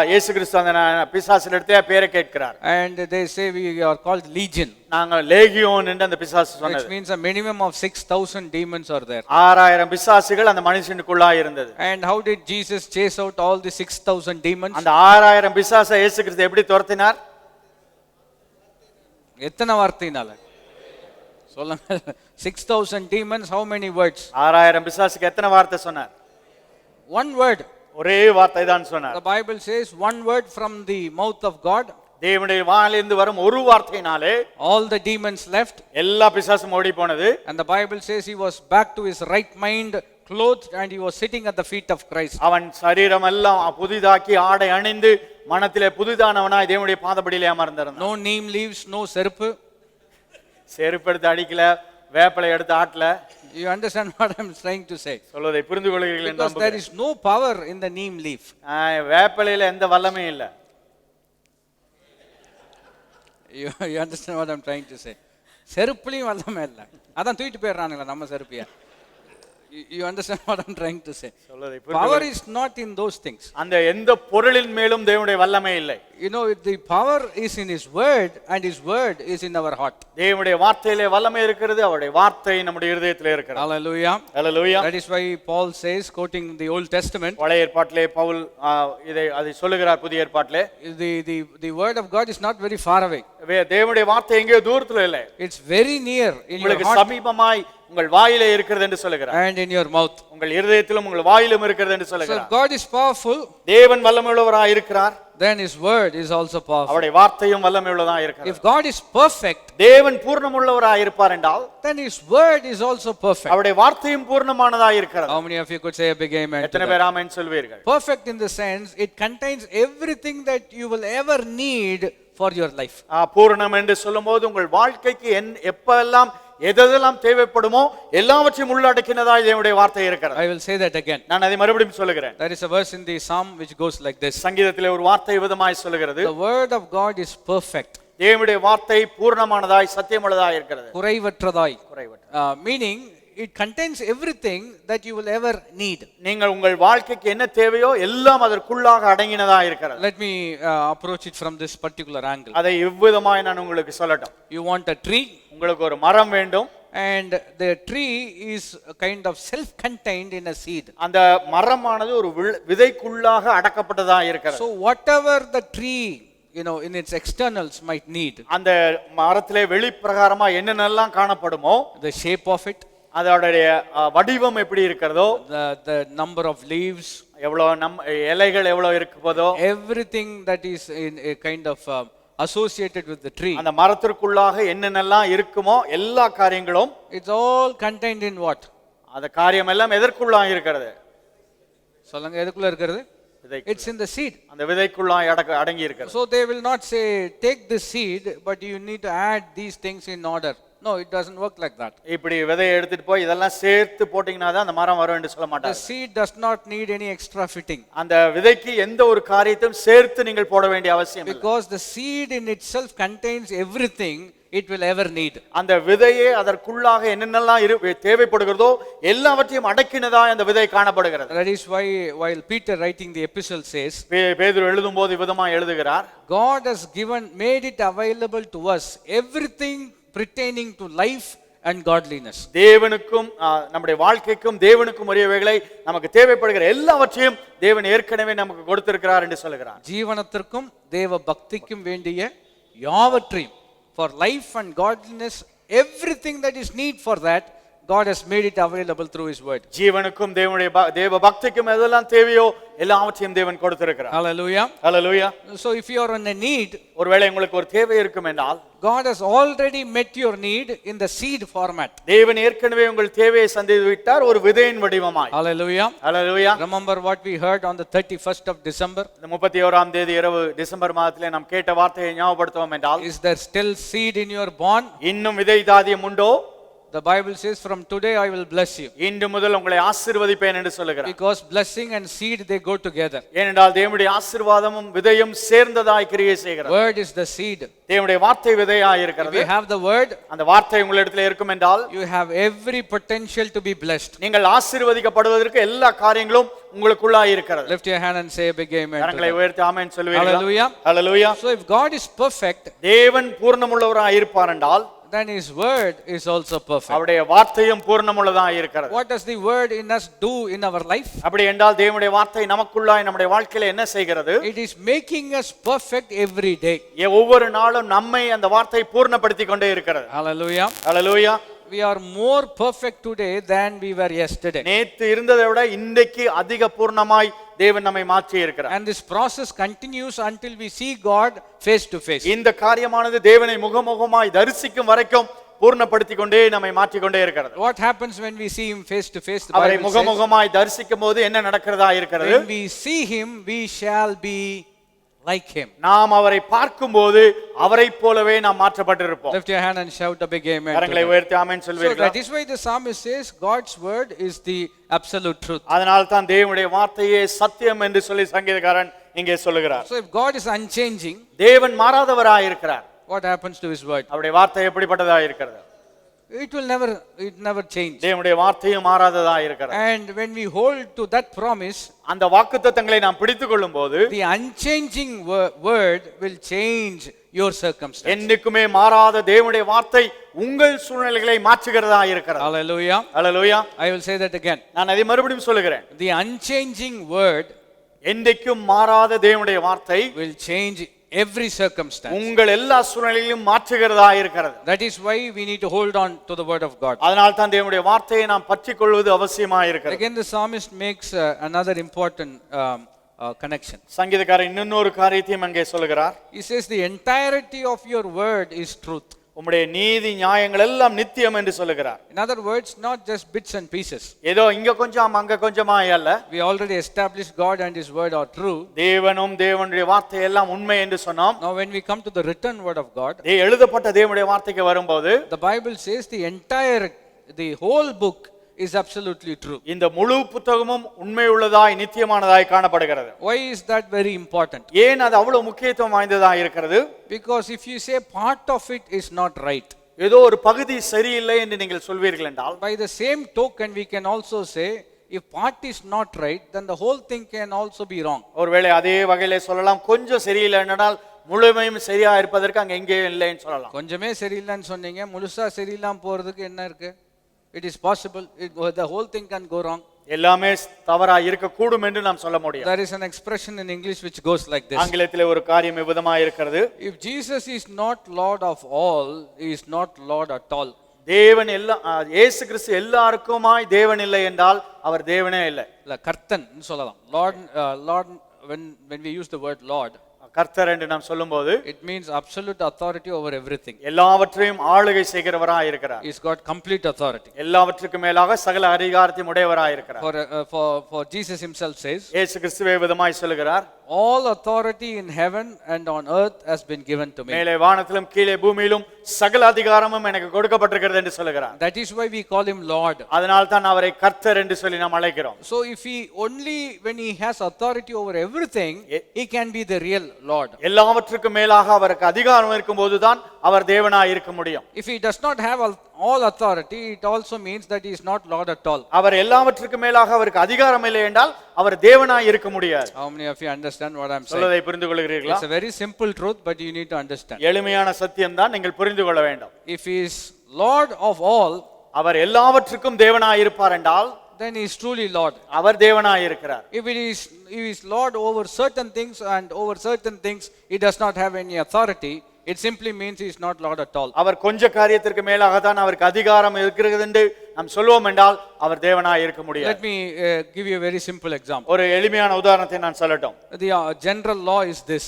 இயேசு கிறிஸ்து அந்த பிசாசின் இடத்துல பேரை கேட்கிறார். And they say we are called legion. நாங்க லேகியோன் என்று அந்த பிசாசு சொன்னது. Which means a minimum of 6,000 demons are there. 6000 பிசாசுகள் அந்த மனுஷனுக்குள்ளாய் இருந்தது. And how did Jesus chase out all the 6,000 demons? அந்த 6000 பிசாசை இயேசு கிறிஸ்து எப்படி துரத்தினார்? எத்தனை வார்த்தையினால சொல்லுங்க. 6,000 demons, how many words? 6000 பிசாசுக்கு எத்தனை வார்த்தை சொன்னார்? One word. ஒரே வார்த்தை தான் சொன்னார். The Bible says one word from the mouth of God. தேவனுடைய வாயிலிருந்து வரும் ஒரு வார்த்தையினாலே all the demons left. எல்லா பிசாசும் ஓடி போனது. And the Bible says he was back to his right mind, clothed, and he was sitting at the feet of Christ. அவன் சரீரம் எல்லாம் புதிதாக்கி ஆடை அணிந்து மனத்திலே புதிதானவனாய் தேவனுடைய பாதபடியிலே அமர்ந்திருந்தான். No neem leaves, no செருப்பு. செருப்பு எடுத்து அடிக்கல, வேப்பலை எடுத்து ஆட்டல. You understand what I'm trying to say? சொல்வதை புரிந்து கொள்கிறீர்கள் என்று நம்புகிறேன். There is no power in the neem leaf. வேப்பலையில எந்த வல்லமையும் இல்ல. You understand what I'm trying to say? செருப்புலையும் வல்லமை இல்லை, அதான் தூக்கிட்டு போயிடுறானுங்களா நம்ம செருப்பியா. You understand what I'm trying to say? Power is not in those things. அந்த எந்த பொருளின் மேலும் தேவனுடைய வல்லமை இல்லை. You know, the power is in his word and his word is in our heart. தேவனுடைய வார்த்தையிலே வல்லமை இருக்கிறது, அவருடைய வார்த்தை நம்முடைய இதயத்திலே இருக்கிறது. Hallelujah. Hallelujah. That is why Paul says, quoting the Old Testament, பழைய ஏற்பாட்டிலே பவுல் அதை சொல்லுகிறார். புதிய ஏற்பாட்டிலே the word of God is not very far away. தேவனுடைய வார்த்தை எங்கேயோ தூரத்துல இல்லை, It's very near in your உங்களுக்கு heart சமீபமாய் உங்கள் வாயிலே இருக்கிறது என்று சொல்லுகிறார். and in your mouth. உங்கள் இருதயத்திலும் உங்கள் வாயிலும் இருக்கிறது என்று So சொல்லுகிறார். if God is powerful, தேவன் வல்லமையுள்ளவராய் இருக்கிறார், then his word is also powerful. அவருடைய வார்த்தையும் வல்லமையுள்ளதாய் இருக்கிறது. If God is perfect, தேவன் பூர்ணமுள்ளவராய் இருப்பார் என்றால் then his word is also perfect. அவருடைய வார்த்தையும் பூர்ணமானதாய் இருக்கிறது. How many of you could say a big amen to எத்தனை that? பேர் ஆமென் சொல்வீர்கள்? Perfect in the sense it contains everything that you will ever need for your life. பூரணம் என்று சொல்லும்போது உங்கள் வாழ்க்கைக்கு எப்பெல்லாம் எதெல்லாம் தேவைப்படுமோ எல்லாவற்றையும் உள்ளடக்கினதாய் தேவனுடைய வார்த்தை இருக்கிறது. I will say that again. நான் அதை மறுபடியும் சொல்லுகிறேன். There is a verse in the Psalm which goes like this. சங்கீதத்திலே ஒரு வார்த்தை விதமாய் சொல்லுகிறது, The word of God is perfect. தேவனுடைய வார்த்தை பூர்ணமானதாய் சத்தியமுள்ளதாய் இருக்கிறது. குறைவற்றதாய். குறைவற்ற. Meaning it contains everything that you will ever need. நீங்கள் உங்கள் வாழ்க்கைக்கு என்ன தேவையோ எல்லாம் அதற்குள்ளாக அடங்கினதாய் இருக்கிறது. Let me approach it from this particular angle. அதை இவ்விதமாய் நான் உங்களுக்கு சொல்லட்டும். You want a tree, உங்களுக்கு ஒரு மரம் வேண்டும், and the tree is kind of self-contained in a seed. அந்த மரமானது ஒரு விதைக்குள்ளாக அடக்கப்பட்டதாய் இருக்கிறது. So whatever the tree, you know, in its externals might need, அந்த மரத்திலே வெளிப்பிரகாரமா என்னென்னலாம் காணப்படுமோ, the shape of it, அதோடைய வடிவம் எப்படி இருக்கிறதோ, the number of leaves, எவ்வளவு இலைகள் எவ்வளவு இருக்குதோ, everything that is in a kind of associated with the tree, அந்த மரத்திற்குள்ளாக என்னென்னலாம் இருக்குமோ எல்லா காரியங்களும், it's all contained in what? அந்த காரியம் எல்லாம் எதற்குள்ளாக இருக்கிறது? சொல்லுங்க, எதுக்குள்ள இருக்கிறது? It's in the seed. அந்த விதைக்குள்ளாக அடங்கி இருக்கிறது. So they will not say take this seed but you need to add these things in order. No, it doesn't work like that. இப்படி விதையை எடுத்துட்டு போய் இதெல்லாம் சேர்த்து போட்டீங்கன்னா தான் அந்த மரம் வரும் என்று சொல்ல மாட்டாங்க. The seed does not need any extra fitting. அந்த விதைக்கு எந்த ஒரு காரியத்தையும் சேர்த்து நீங்கள் போட வேண்டிய அவசியம் இல்லை. Because the seed in itself contains everything it will ever need. அந்த விதையே அதற்குள்ளாக என்னென்னலாம் தேவைப்படுகிறதோ எல்லாவற்றையும் அடக்கினதாய் அந்த விதை காணப்படுகிறது. That is why while Peter writing the epistle says, பேதுரு எழுதும்போது விதமாக எழுதுகிறார், God has made it available to us everything pertaining to life and godliness. தேவனுக்கும் நம்முடைய வாழ்க்கைக்கும் தேவனுக்கும் உரியவைகளை நமக்கு தேவைப்படுகிற எல்லாவற்றையும் தேவன் ஏற்கனவே நமக்கு கொடுத்திருக்கிறார் என்று சொல்கிறார். ஜீவனத்திற்கும் தேவ பக்திக்கும் வேண்டிய யாவற்றையும், for life and godliness, everything that is need for that, God has made it available through his word. ஜீவனுக்கும் தேவ பக்திக்கும் எதெல்லாம் தேவையோ எல்லாவற்றையும் தேவன் கொடுத்திருக்கிறார். Hallelujah. Hallelujah. So if you are in a need, ஒருவேளை உங்களுக்கு ஒரு தேவை இருக்கும் என்றால், God has already met your need in the seed format. தேவன் ஏற்கனவே உங்கள் தேவையை சந்தித்து விட்டார் ஒரு விதையின் வடிவமாய். Hallelujah. Hallelujah. Remember what we heard on the 31st of December? இந்த 31ஆம் தேதி இரவு டிசம்பர் மாதத்திலே நாம் கேட்ட வார்த்தையை ஞாபகப்படுத்துவோம் என்றால், Is there still seed in your barn? இன்னும் விதை தானியம் உண்டோ? The Bible says from today I will bless you. இன்று முதல் உங்களை ஆசீர்வதிப்பேன் என்று சொல்லுகிறார். Because blessing and seed they go together. ஏனென்றால் தேவனுடைய ஆசீர்வாதமும் விதையும் சேர்ந்ததாய் கிரியை செய்கிறது. Word is the seed. தேவனுடைய வார்த்தை விதையாய் இருக்கிறது. If you have the word, அந்த வார்த்தை உங்களிடத்தில் இருக்கும் என்றால், you have every potential to be blessed. நீங்கள் ஆசீர்வதிக்கப்படுவதற்கு எல்லா காரியங்களும் உங்களுக்குள்ளாய் இருக்கிறது. Lift your hand and say a big amen. கரங்களை உயர்த்தி ஆமென் சொல்வீர்களா? Hallelujah. Hallelujah. So if God is perfect, தேவன் பூர்ணமுள்ளவராய் இருப்பார் என்றால், then his word is also perfect. அவருடைய வார்த்தையும் பூர்ணமுள்ளதாய் இருக்கிறது. What does the word in us do in our life? அப்படி என்றால் தேவனுடைய வார்த்தை நமக்குள்ளாய் நம்முடைய வாழ்க்கையில என்ன செய்கிறது? It is making us perfect every day. ஒவ்வொரு நாளும் நம்மை அந்த வார்த்தை பூர்ணப்படுத்திக் கொண்டே இருக்கிறது. Hallelujah. Hallelujah. We are more perfect today than we were yesterday. நேற்று இருந்ததை விட இன்றைக்கு அதிக பூர்ணமாய் தேவன் நம்மை மாற்றி இருக்கிறார். And this process continues until we see God face to face. இந்த காரியமானது தேவனை முகமுகமாய் தரிசிக்கும் வரைக்கும் பூர்ணப்படுத்திக் கொண்டே நம்மை மாற்றிக் கொண்டே இருக்கிறது. What happens when we see him face to face? அவரை முகமுகமாய் தரிசிக்கும் போது என்ன நடக்கிறதா இருக்கிறது? When we see him, we shall be like him. நாம் அவரை பார்க்கும்போது அவரை போலவே நாம் மாற்றப்பட்டிருப்போம். Lift your hand and shout a big amen. கரங்களை உயர்த்தி ஆமென் சொல்வீர்களா? So that is why the psalmist says God's word is the absolute truth. அதனால் தான் தேவனுடைய வார்த்தையே சத்தியம் என்று சொல்லி சங்கீதக்காரன் இங்கே சொல்லுகிறார். So if God is unchanging, தேவன் மாறாதவராய் இருக்கிறார். what happens to his word? அவருடைய வார்த்தை எப்படிப்பட்டதா இருக்கிறது? It never change. தேவனுடைய வார்த்தையும் மாறாததா இருக்கிறது. And when we hold to that promise, அந்த வாக்குத்தத்தங்களை நாம் பிடித்துக் கொள்ளும்போது the unchanging word will change your circumstance. என்னைக்குமே மாறாத தேவனுடைய வார்த்தை உங்கள் சூழ்நிலைகளை மாற்றுகிறதா இருக்கிறது. Hallelujah. Hallelujah. I will say that again. நான் அதை மறுபடியும் சொல்லுகிறேன். The unchanging word என்றைக்கும் மாறாத தேவனுடைய வார்த்தை will change every circumstance. உங்கள் எல்லா சூழ்நிலையிலும் மாற்றுகிறதா இருக்கிறது. That is why we need to hold on to the word of God. அதனால் தான் தேவனுடைய வார்த்தையை நாம் பற்றிக் கொள்வது அவசியமாக இருக்கிறது. Again, the psalmist makes another important connection. சங்கீதக்காரன் இன்னொரு காரியத்தையும் அங்கே சொல்கிறார். He says the entirety of your word is truth. உம்முடைய நீதி நியாயங்கள் எல்லாம் நித்தியம் என்று சொல்கிறார். In other words, not just bits and pieces. ஏதோ இங்க கொஞ்சம் அங்க கொஞ்சமா அல்ல. We already established God and his word are true. தேவனும் தேவனுடைய வார்த்தை எல்லாம் உண்மை என்று சொன்னோம். Now when we come to the written word of God, எழுதப்பட்ட தேவனுடைய வார்த்தைக்கு வரும்போது the Bible says the whole book is absolutely true. இந்த முழு புத்தகமும் உண்மை உள்ளதாய் நித்தியமானதாய் காணப்படுகிறது. Why is that very important? ஏன் அது அவ்வளவு முக்கியத்துவம் வாய்ந்ததாய் இருக்கிறது? Because if you say part of it is not right, ஏதோ ஒரு பகுதி சரியில்லை என்று நீங்கள் சொல்வீர்கள் என்றால், by the same token we can also say if part is not right, then the whole thing can also be wrong. ஒருவேளை அதே வகையிலே சொல்லலாம், கொஞ்சம் சரியில்லை என்றால் முழுமையும் சரியா இருப்பதற்கு அங்க எங்கேயும் இல்லைன்னு சொல்லலாம். கொஞ்சமே சரியில்லைன்னு சொன்னீங்க, முழுசா சரியில்லாம போறதுக்கு என்ன இருக்கு? It is possible. The whole thing can go wrong. எல்லாமே தவறா இருக்க கூடும் என்று நாம் சொல்ல முடியும். There is an expression in English which goes like this. ஆங்கிலத்திலே ஒரு காரியம் விதமாக இருக்கிறது. If Jesus is not Lord of all, he is not Lord at all. தேவன் இயேசு கிறிஸ்து எல்லாருக்குமாய் தேவன் இல்லை என்றால் அவர் தேவனே இல்லை. இல்ல கர்த்தன் சொல்லலாம். Lord when we use the word Lord, கர்த்தர் என்று நாம் சொல்லும்போது it means absolute authority over everything. எல்லாவற்றையும் ஆளுகை செய்கிறவராய் இருக்கிறார். He's got complete authority. எல்லாவற்றுக்கும் மேலாக சகல அதிகாரத்தையும் உடையவராய் இருக்கிறார். For Jesus himself says, இயேசு கிறிஸ்துவே விதமாய் சொல்கிறார், all authority in heaven and on earth has been given to me. மேலே வானத்திலும் கீழே பூமியிலும் சகல அதிகாரமும் எனக்கு கொடுக்கப்பட்டிருக்கிறது என்று சொல்கிறார். That is why we call him Lord. அதனால் தான் அவரை கர்த்தர் என்று சொல்லி நாம் அழைக்கிறோம். So if he only when he has authority over everything, he can be the real Lord. எல்லாவற்றுக்கும் மேலாக அவருக்கு அதிகாரம் இருக்கும்போதுதான் அவர் தேவனாய் இருக்க முடியும். If he does not have all authority, it also means that he is not Lord at all. அவர் எல்லாவற்றுக்கும் மேலாக அவருக்கு அதிகாரம் இல்லை என்றால் அவர் தேவனாய் இருக்க முடியாது. How many of you understand what I am saying? சொல்வதை புரிந்து கொள்கிறீர்களா? It's a very simple truth, but you need to understand. எளிமையான சத்தியம் தான், நீங்கள் புரிந்து கொள்ள வேண்டும். If he is Lord of all, அவர் எல்லாவற்றுக்கும் தேவனாய் இருப்பார் என்றால் then he is truly Lord. அவர் தேவனாய் இருக்கிறார். If he is Lord over certain things and over certain things he does not have any authority, it simply means he is not Lord at all. அவர் கொஞ்ச காரியத்திற்கு மேலாக தான் அவருக்கு அதிகாரம் இருக்கிறது என்று நாம் சொல்வோம் என்றால் அவர் தேவனாய் இருக்க முடியாது. Let me give you a very simple example. ஒரு எளிமையான உதாரணத்தை நான் சொல்லட்டும். The general law is this.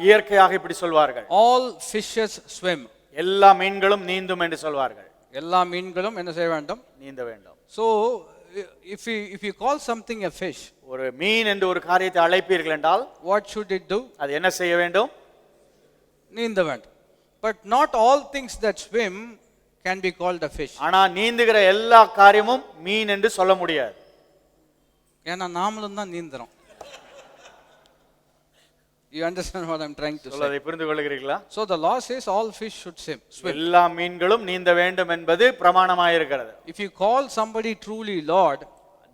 இயற்கையாக இப்படி சொல்வார்கள், all fishes swim. எல்லா மீன்களும் நீந்தும் என்று சொல்வார்கள். எல்லா மீன்களும் என்ன செய்ய வேண்டும்? நீந்த வேண்டும். So if you call something a fish, ஒரு மீன் என்று ஒரு காரியத்தை அழைப்பீர்கள் என்றால் what should it do? அது என்ன செய்ய வேண்டும்? நீந்த வேண்டும். But not all things that swim can be called a fish. ஆனா நீந்துகிற எல்லா காரியமும் மீன் என்று சொல்ல முடியாது. ஏன்னா நாமளும் தான் நீந்துறோம். You understand what I'm trying to say? சொல்வதை புரிந்து கொள்கிறீர்களா? So the law says all fish should swim. எல்லா மீன்களும் நீந்த வேண்டும் என்பது பிரமாணமாக இருக்கிறது. If you call somebody truly Lord,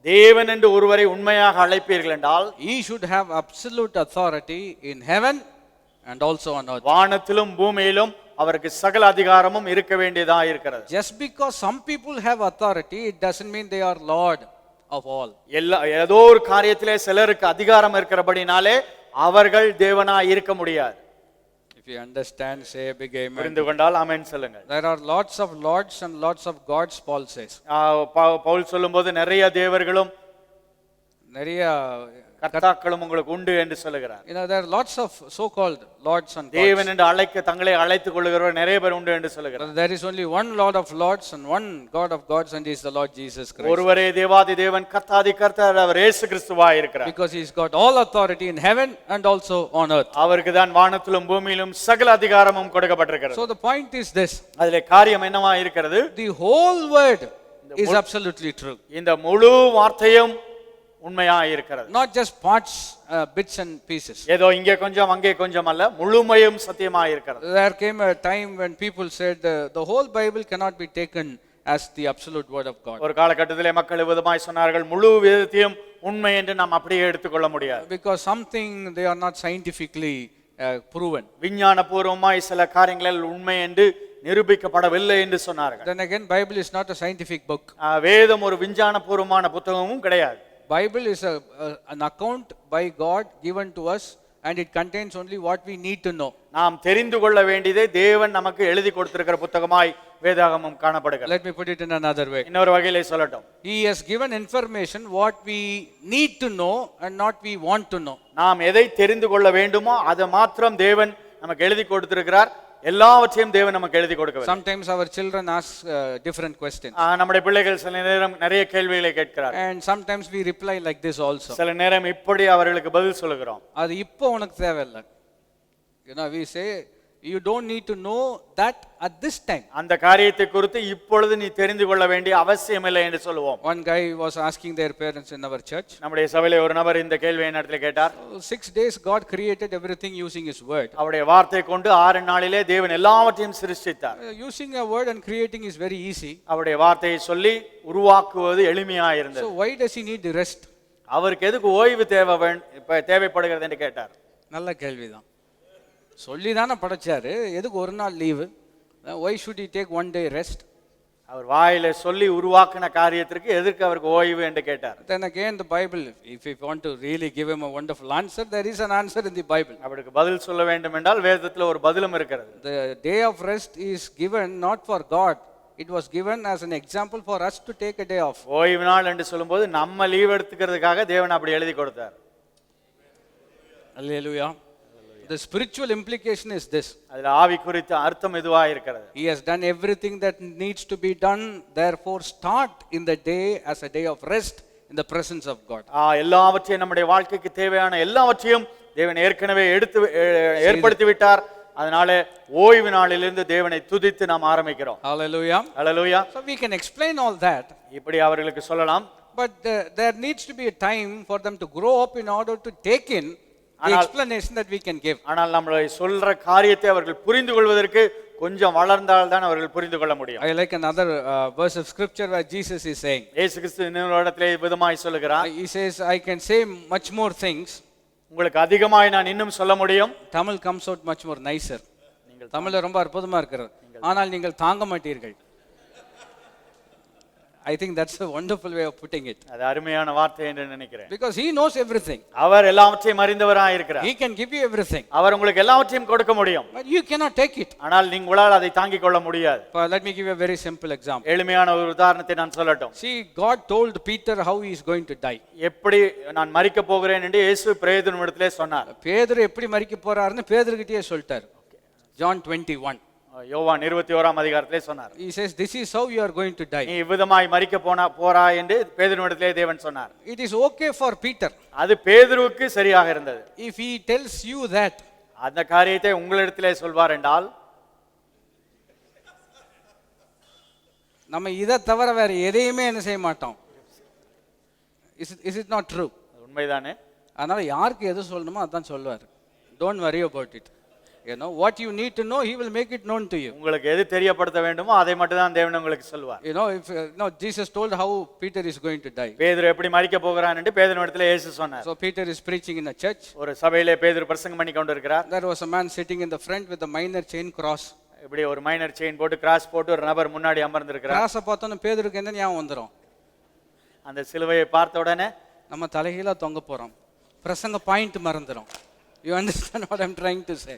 தேவன் என்று ஒருவரை உண்மையாக அழைப்பீர்கள் என்றால் he should have absolute authority in heaven and also on earth. வானத்திலும் பூமியிலும் அவருக்கு சகல அதிகாரமும் இருக்க வேண்டியதா இருக்கிறது. Just because some people have authority, it doesn't mean they are Lord of all. ஏதோ ஒரு காரியத்திலே சிலருக்கு அதிகாரம் இருக்கிறபடினாலே அவர்கள் தேவனாய் இருக்க முடியாது. If you understand, say a big amen. புரிந்து கொண்டால் ஆமென் சொல்லுங்கள். There are lots of lords and lots of gods, Paul says. Pavul சொல்லும்போது நிறைய தேவர்களும் நிறைய கர்த்தாக்களும் உங்களுக்கு உண்டு என்று சொல்லுகிறார். there are lots of so called lords and gods. தேவன் என்று தங்களை அழைத்துக் கொள்கிறவர் நிறைய பேர் உண்டு என்று சொல்லுகிறார். There is only one Lord of lords and one God of gods, and he is the Lord Jesus Christ. ஒருவரே தேவாதி தேவன் கர்த்தாதி கர்த்தர் அவர் இயேசு கிறிஸ்துவாய் இருக்கிறார். Because he has got all authority in heaven and also on earth. அவருக்கு தான் வானத்திலும் பூமியிலும் சகல அதிகாரமும் கொடுக்கப்பட்டிருக்கிறது. So the point is this. அதிலே காரியம் என்னவா இருக்கிறது? The whole word is absolutely true. இந்த முழு வார்த்தையும் உண்மையாய் இருக்கிறது. Not just parts, bits and pieces. ஏதோ இங்கே கொஞ்சம் அங்கே கொஞ்சம் அல்ல, முழுமையும் சத்தியமாய் இருக்கிறது. There came a time when people said the whole Bible cannot be taken as the absolute word of God. ஒரு காலகட்டத்திலே மக்கள் விதமாய் சொன்னார்கள், முழு வேதத்தையும் உண்மை என்று நாம் அப்படியே எடுத்துக்கொள்ள முடியாது. Because something they are not scientifically proven. விஞ்ஞானபூர்வமாய் சில காரியங்கள் உண்மை என்று நிரூபிக்கப்படவில்லை என்று சொன்னார்கள். Then again, Bible is not a scientific book. வேதம் ஒரு விஞ்ஞானபூர்வமான புத்தகமும் கிடையாது. Bible is an account by God given to us, and it contains only what we need to know. நாம் தெரிந்து கொள்ள வேண்டியதை தேவன் நமக்கு எழுதி கொடுத்திருக்கிற புத்தகமாய் வேதாகமம் காணப்படுகிறது. Let me put it in another way. இன்னொரு வகையிலே சொல்லட்டும். He has given information what we need to know and not we want to know. நாம் எதை தெரிந்து கொள்ள வேண்டுமோ அதை மாத்திரம் தேவன் நமக்கு எழுதி கொடுத்திருக்கிறார். எல்லாவற்றையும் தேவன் நமக்கு எழுதி கொடுக்கவில்லை. Sometimes our children ask different questions. நம்முடைய பிள்ளைகள் சில நேரம் நிறைய கேள்விகளை கேட்கிறார். And sometimes we reply like this also. சில நேரம் இப்படி அவர்களுக்கு பதில் சொல்லுகிறோம். அது இப்போ உனக்கு தேவையில்லை. You know, we say you don't need to know that at this time. அந்த காரியத்தை குறித்து இப்பொழுது நீ தெரிந்து கொள்ள வேண்டிய அவசியம் இல்லை என்று சொல்லுவோம். One guy was asking their parents in our church. நம்முடைய சபையிலே ஒரு நபர் இந்த கேள்வியை என்னிடத்திலே கேட்டார். 6 days God created everything using his word. அவருடைய வார்த்தை கொண்டு 6 நாளிலே தேவன் எல்லாவற்றையும் சிருஷ்டித்தார். Using a word and creating is very easy. அவருடைய வார்த்தையை சொல்லி உருவாக்குவது எளிமையாக இருந்தது. So why does he need the rest? அவருக்கு எதுக்கு ஓய்வு தேவைப்படுகிறது என்று கேட்டார். நல்ல கேள்விதான். சொல்லி தானே படைச்சாரு, எதுக்கு ஒரு நாள் leave? Why should he take one day rest? அவர் வாயில சொல்லி உருவாக்கின காரியத்திற்கு எதற்கு அவருக்கு ஓய்வு என்று கேட்டார். Then again the Bible, if you want to really give him a wonderful answer, there is an answer in the Bible. அவருக்கு பதில் சொல்ல வேண்டும் என்றால் வேதத்தில் ஒரு பதிலும் இருக்கிறது. The day of rest is given not for God. It was given as an example for us to take a day off. ஓய்வு நாள் என்று சொல்லும்போது நம்ம லீவ் எடுத்துக்கிறதுக்காக தேவன் அப்படி எழுதி கொடுத்தார். Hallelujah. The spiritual implication is this. அதில் ஆவி குறித்த அர்த்தம் இதுவா இருக்கிறது. He has done everything that needs to be done, therefore start in the day as a day of rest in the presence of God. எல்லாவற்றையும் நம்முடைய வாழ்க்கைக்கு தேவையான எல்லாவற்றையும் தேவன் ஏற்கனவே ஏற்படுத்தி விட்டார். அதனால ஓய்வு நாளிலிருந்து தேவனை துதித்து நாம் ஆரம்பிக்கிறோம். Hallelujah. Hallelujah. So we can explain all that. இப்படி அவர்களுக்கு சொல்லலாம். But there needs to be a time for them to grow up in order to take in the explanation that we can give. ஆனால் நம்மளை சொல்ற காரியத்தை அவர்கள் புரிந்து கொள்வதற்கு கொஞ்சம் வளர்ந்தால் தான் அவர்கள் புரிந்து கொள்ள முடியும். I like another verse of scripture where Jesus is saying. இயேசு கிறிஸ்து இன்னொரு இடத்திலே விதமாய் சொல்லுகிறார். He says, I can say much more things. உங்களுக்கு அதிகமாய் நான் இன்னும் சொல்ல முடியும். Tamil comes out much more nicer. தமிழ்ல ரொம்ப அற்புதமா இருக்கிறது. ஆனால் நீங்கள் தாங்க மாட்டீர்கள். I think that's a wonderful way of putting it. அது அருமையான வார்த்தை என்று நினைக்கிறேன். Because he knows everything. அவர் எல்லாவற்றையும் அறிந்தவராய் இருக்கிறார். He can give you everything. அவர் உங்களுக்கு எல்லாவற்றையும் கொடுக்க முடியும். But you cannot take it. ஆனால் உங்களால் அதை தாங்கிக் கொள்ள முடியாது. Let me give you a very simple example. எளிமையான ஒரு உதாரணத்தை நான் சொல்லட்டும். See, God told Peter how he is going to die. எப்படி நான் மரிக்க போகிறேன் என்று இயேசு பேதுருவிடத்திலே சொன்னார். பேதுரு எப்படி மரிக்க போறாருன்னு பேதுருகிட்டயே சொல்லிட்டார். John 21. யோவான் 21ஆம் அதிகாரத்திலே சொன்னார். He says, this is how you are going to die. நீ இவ்விதமாய் மரிக்க போறாய் என்று பேதுருவிடத்திலே தேவன் சொன்னார். It is okay for Peter. அது பேதுருவுக்கு சரியாக இருந்தது. If he tells you that. அந்த காரியத்தை உங்களிடத்திலே சொல்வார் என்றால் நம்ம இதை தவிர வேற எதையுமே என்ன செய்ய மாட்டோம். Is it not true? உண்மைதானே? அதனால யாருக்கு எது சொல்லணுமோ அதான் சொல்வார். Don't worry about it. You know what you need to know, he will make it known to you. உங்களுக்கு எது தெரியப்படுத்த வேண்டுமோ அதை மட்டும் தான் தேவன் உங்களுக்கு சொல்வார். You know, if Jesus told how Peter is going to die. பேதுரு எப்படி மரிக்க போகிறான் என்று பேதுருவிடத்திலே இயேசு சொன்னார். So Peter is preaching in a church. ஒரு சபையிலே பேதுரு பிரசங்கம் பண்ணி கொண்டிருக்கிறார். There was a man sitting in the front with a minor chain cross. இப்படி ஒரு மைனர் செயின் போட்டு கிராஸ் போட்டு ஒரு நபர் முன்னாடி அமர்ந்திருக்கிறார். கிராஸை பார்த்தோன்னே பேதுருக்கு என்ன ஞாபகம் வந்துரும்? அந்த சிலுவையை பார்த்த உடனே நம்ம தலைகீழா தொங்க போறோம். பிரசங்க point மறந்துரும். You understand what I'm trying to say?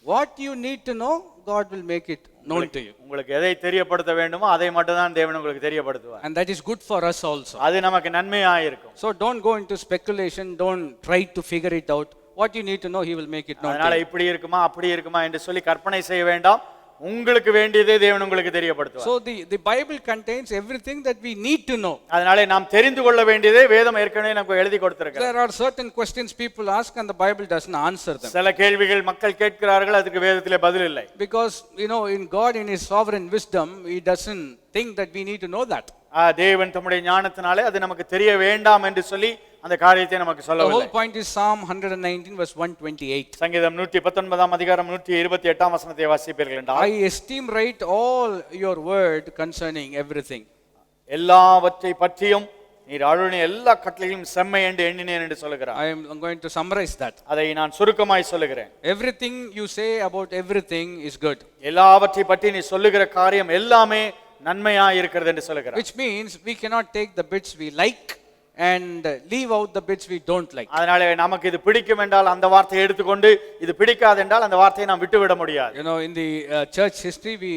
What you need to know, God will make it known to you. உங்களுக்கு எதை தெரியப்படுத்த வேண்டுமோ அதை மட்டும் தான் தேவன் உங்களுக்கு தெரியப்படுத்துவார். And that is good for us also. அது நமக்கு நன்மையாக இருக்கும். So don't go into speculation, don't try to figure it out. What you need to know, he will make it known to you. அதனால இப்படி இருக்குமா அப்படி இருக்குமா என்று சொல்லி கற்பனை செய்ய வேண்டாம். உங்களுக்கு வேண்டியதே தேவன் உங்களுக்கு தெரியப்படுத்துவார். So the Bible contains everything that we need to know. அதனால நாம் தெரிந்து கொள்ள வேண்டியதே வேதம் ஏற்கனவே நமக்கு எழுதி கொடுத்திருக்கிறது. There are certain questions people ask and the Bible doesn't answer them. சில கேள்விகள் மக்கள் கேட்கிறார்கள், அதுக்கு வேதத்திலே பதில் இல்லை. Because in God in his sovereign wisdom, he doesn't think that we need to know that. தேவன் தம்முடைய ஞானத்தினாலே அது நமக்கு தெரிய வேண்டாம் என்று சொல்லி அந்த காரியத்தை நமக்கு The சொல்லவில்லை. whole point is Psalm 119 verse 128. சங்கீதம் 119 அதிகாரம் 128 வசனத்தை வாசிப்பீர்கள் என்றால், I esteem right all your word concerning everything. எல்லாவற்றை பற்றியும் நீர் அருளின எல்லா கட்டளைகளும் செம்மை என்று எண்ணினேன் என்று சொல்கிறார். I am going to summarize that. அதை நான் சுருக்கமாய் சொல்லுகிறேன். Everything you say about everything is good. எல்லாவற்றை பற்றி நீ சொல்லுகிற காரியம் எல்லாமே நன்மையாய் இருக்கிறது என்று சொல்கிறார். Which means we cannot take the bits we like and leave out the bits we don't like. அதனால நமக்கு இது பிடிக்கும் என்றால் அந்த வார்த்தையை எடுத்துக்கொண்டு இது பிடிக்காது என்றால் அந்த வார்த்தையை நாம் விட்டுவிட முடியாது. You know, in the church history we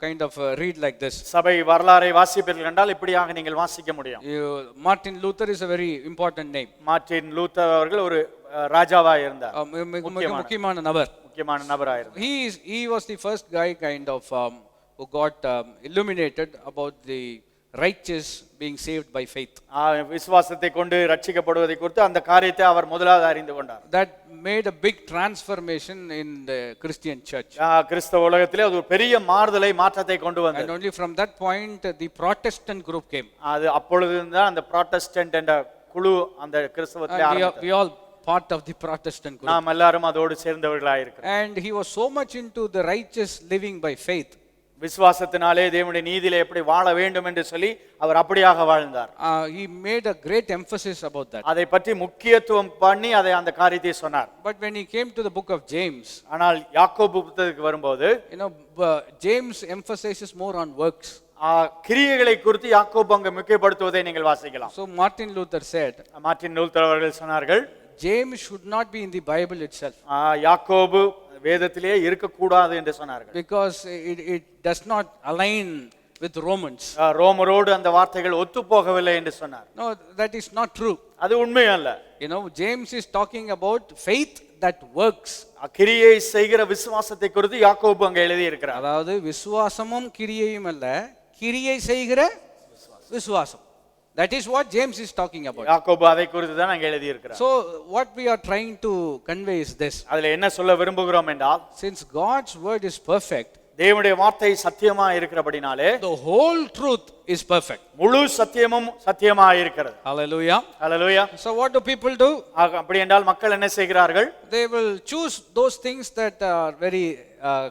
kind of read like this. சபை வரலாறை வாசிப்பீர்கள் என்றால் இப்படியாக நீங்கள் வாசிக்க முடியும். Martin Luther is a very important name. Martin Luther அவர்கள் ஒரு ராஜாவா இருந்தார். முக்கியமான நபராக இருந்தார். He was the first guy kind of who got illuminated about the righteous being saved by faith. விசுவாசத்தை கொண்டு ரட்சிக்கப்படுவதை குறித்து அந்த காரியத்தை அவர் முதலாவது அறிந்து கொண்டார். That made a big transformation in the Christian church. கிறிஸ்தவ உலகத்திலே அது ஒரு பெரிய மாறுதலை மாற்றத்தை கொண்டு வந்தது. And only from that point the Protestant group came. அது அப்பொழுது தான் அந்த Protestant என்ற குழு அந்த கிறிஸ்தவத்திலே ஆரம்பித்தது. We all part of the Protestant group. நாம் எல்லாரும் அதோடு சேர்ந்தவர்களாய் இருக்கிறோம். And he was so much into the righteous living by faith. விசுவாசத்தினாலே தேவனுடைய நீதியிலே எப்படி வாழ வேண்டும் என்று சொல்லி அவர் அப்படியாக வாழ்ந்தார். He made a great emphasis about that. அதை பற்றி முக்கியத்துவம் பண்ணி அதை அந்த காரியத்தை சொன்னார். But when he came to the book of James, ஆனால் யாக்கோபு புத்தகத்துக்கு வரும்போது, you know, James emphasizes more on works. கிரியைகளை குறித்து யாக்கோபு அங்க முக்கியப்படுத்துவதை நீங்கள் வாசிக்கலாம். So Martin Luther said, Martin Luther அவர்கள் சொன்னார்கள், James should not be in the Bible itself. யாக்கோபு வேதத்திலே இருக்க கூடாது என்று சொன்னார்கள். Because it does not align with Romans. ரோமரோடு அந்த வார்த்தைகள் ஒத்து போகவில்லை என்று சொன்னார். No, that is not true. அது உண்மை அல்ல. You know, James is talking about faith that works. கிரியை செய்கிற விசுவாசத்தை குறித்து யாக்கோபு அங்க எழுதி இருக்கிறார். அதாவது விசுவாசமும் கிரியையும் அல்ல, கிரியை செய்கிற விசுவாசம். That is what James is talking about. யாக்கோபு அதை குறித்து தான் அங்க எழுதி இருக்கிறார். So what we are trying to convey is this. அதுல என்ன சொல்ல விரும்புகிறோம் என்றால், since God's word is perfect, தேவனுடைய வார்த்தை சத்தியமா இருக்கிறபடினாலே the whole truth is perfect. முழு சத்தியமும் சத்தியமா இருக்கிறது. Hallelujah. Hallelujah. So what do people do? அப்படி என்றால் மக்கள் என்ன செய்கிறார்கள்? They will choose those things that are very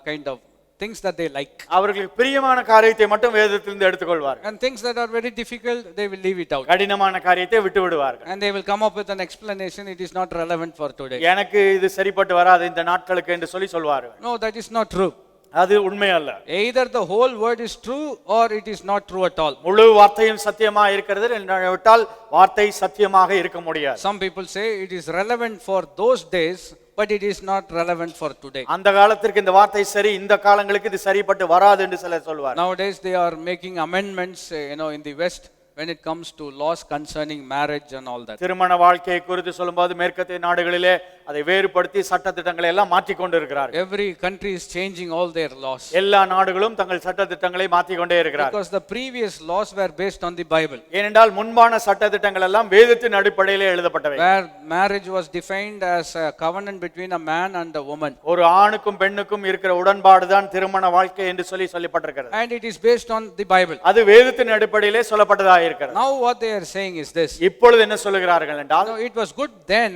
kind of things that they like. அவர்களுக்கு பிரியமான காரியத்தை மட்டும் வேதத்திலிருந்து எடுத்துக்கொள்வார்கள். And things that are very difficult, they will leave it out. கடினமான காரியத்தை விட்டு விடுவார்கள். And they will come up with an explanation, it is not relevant for today. எனக்கு இது சரிப்பட்டு வராது இந்த நாட்களுக்கு என்று சொல்லி சொல்வார்கள். No, that is not true. அது உண்மை அல்ல. Either the whole word is true or it is not true at all. முழு வார்த்தையும் சத்தியமா இருக்கிறது என்றால் வார்த்தை சத்தியமாக இருக்க முடியாது. Some people say it is relevant for those days, but it is not relevant for today. அந்த காலத்திற்கு இந்த வார்த்தை சரி, இந்த காலங்களுக்கு இது சரிப்பட்டு வராது என்று சிலர் சொல்வார்கள். Nowadays they are making amendments, you know, in the West when it comes to laws concerning marriage and all that. திருமண வாழ்க்கையை குறித்து சொல்லும்போது மேற்கத்திய நாடுகளிலே அதை வேறுபடுத்தி சட்டதிட்டங்களை எல்லாம் மாற்றிக் கொண்டிருக்கிறார்கள். Every country is changing all their laws. எல்லா நாடுகளும் தங்கள் சட்டதிட்டங்களை மாற்றிக் கொண்டே இருக்கிறார்கள். Because the previous laws were based on the Bible. ஏனென்றால் முன்பான சட்டதிட்டங்கள் எல்லாம் வேதத்தின் அடிப்படையிலே எழுதப்பட்டவை. Where marriage was defined as a covenant between a man and a woman. ஒரு ஆணுக்கும் பெண்ணுக்கும் இருக்கிற உடன்பாடு தான் திருமண வாழ்க்கை என்று சொல்லப்பட்டிருக்கிறது. And it is based on the Bible. அது வேதத்தின் அடிப்படையிலே சொல்லப்பட்டதா இருக்கிறது. Now what they are saying is this. இப்பொழுது என்ன சொல்லுகிறார்கள் என்றால், it was good then,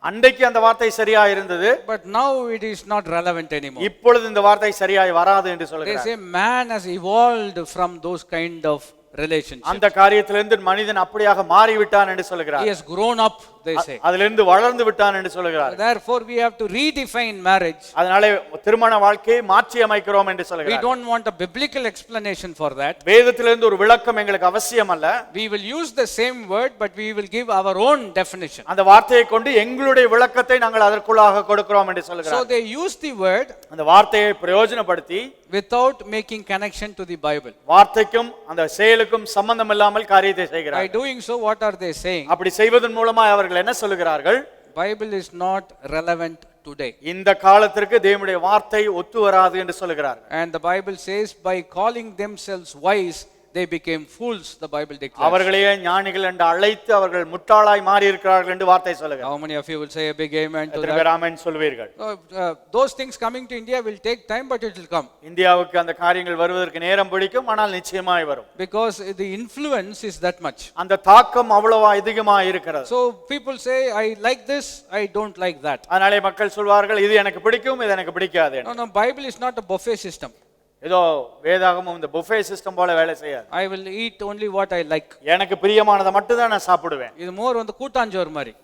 அன்றைக்கு அந்த வார்த்தை சரியா இருந்தது, but now it is not relevant anymore. இப்பொழுது இந்த வார்த்தை சரியாய் வராது என்று சொல்கிறார்கள். They say man has evolved from those kind of relationships. அந்த காரியத்திலிருந்து மனிதன் அப்படியாக மாறிவிட்டான் என்று சொல்கிறார். He has grown up, they say. அதிலிருந்து வளர்ந்து விட்டான் என்று சொல்கிறார். Therefore we have to redefine marriage. அதனால திருமண வாழ்க்கையை மாற்றி அமைக்கிறோம் என்று சொல்கிறார். We don't want a biblical explanation for that. வேதத்திலிருந்து ஒரு விளக்கம் எங்களுக்கு அவசியம் அல்ல. We will use the same word but we will give our own definition. அந்த வார்த்தையை கொண்டு எங்களுடைய விளக்கத்தை நாங்கள் அதற்குள்ளாக கொடுக்கிறோம் என்று சொல்கிறார். So they use the word அந்த வார்த்தையை பிரயோஜனப்படுத்தி without making connection to the Bible. வார்த்தைக்கும் அந்த செயலுக்கும் சம்பந்தம் இல்லாமல் காரியத்தை செய்கிறார்கள். By doing so what are they saying? அப்படி செய்வதன் மூலமா அவர்கள் என்ன சொல்லுகிறார்கள்? Bible is not relevant today. இந்த காலத்திற்கு தேவனுடைய வார்த்தை ஒத்து வராது என்று சொல்லுகிறார்கள். And the Bible says by calling themselves wise they became fools, the Bible declares. அவர்களையே ஞானிகள் என்று அழைத்து அவர்கள் முட்டாளாய் மாறி இருக்கிறார்கள் என்று வார்த்தை சொல்லுகிறது. How many of you will say a big amen to எத்தனை that? பேர் ஆமென் சொல்வீர்கள்? Those things coming to India will take time, but it will come. இந்தியாவுக்கு அந்த காரியங்கள் வருவதற்கு நேரம் பிடிக்கும், ஆனால் நிச்சயமாய் வரும். Because the influence is that much. அந்த தாக்கம் அவ்வளவு அதிகமாக இருக்கிறது. So people say, I like this, I don't like that. அதனாலே மக்கள் சொல்வார்கள், இது எனக்கு பிடிக்கும், இது எனக்கு பிடிக்காது. No, no, Bible is not a buffet system. ஏதோ வேதாகமம் இந்த புஃபே சிஸ்டம் போல வேலை செய்யாது. I will eat only what I like. எனக்கு பிரியமானதை மட்டும் தான் நான் சாப்பிடுவேன். இது மோர் வந்து கூட்டாஞ்சோறு மாதிரி.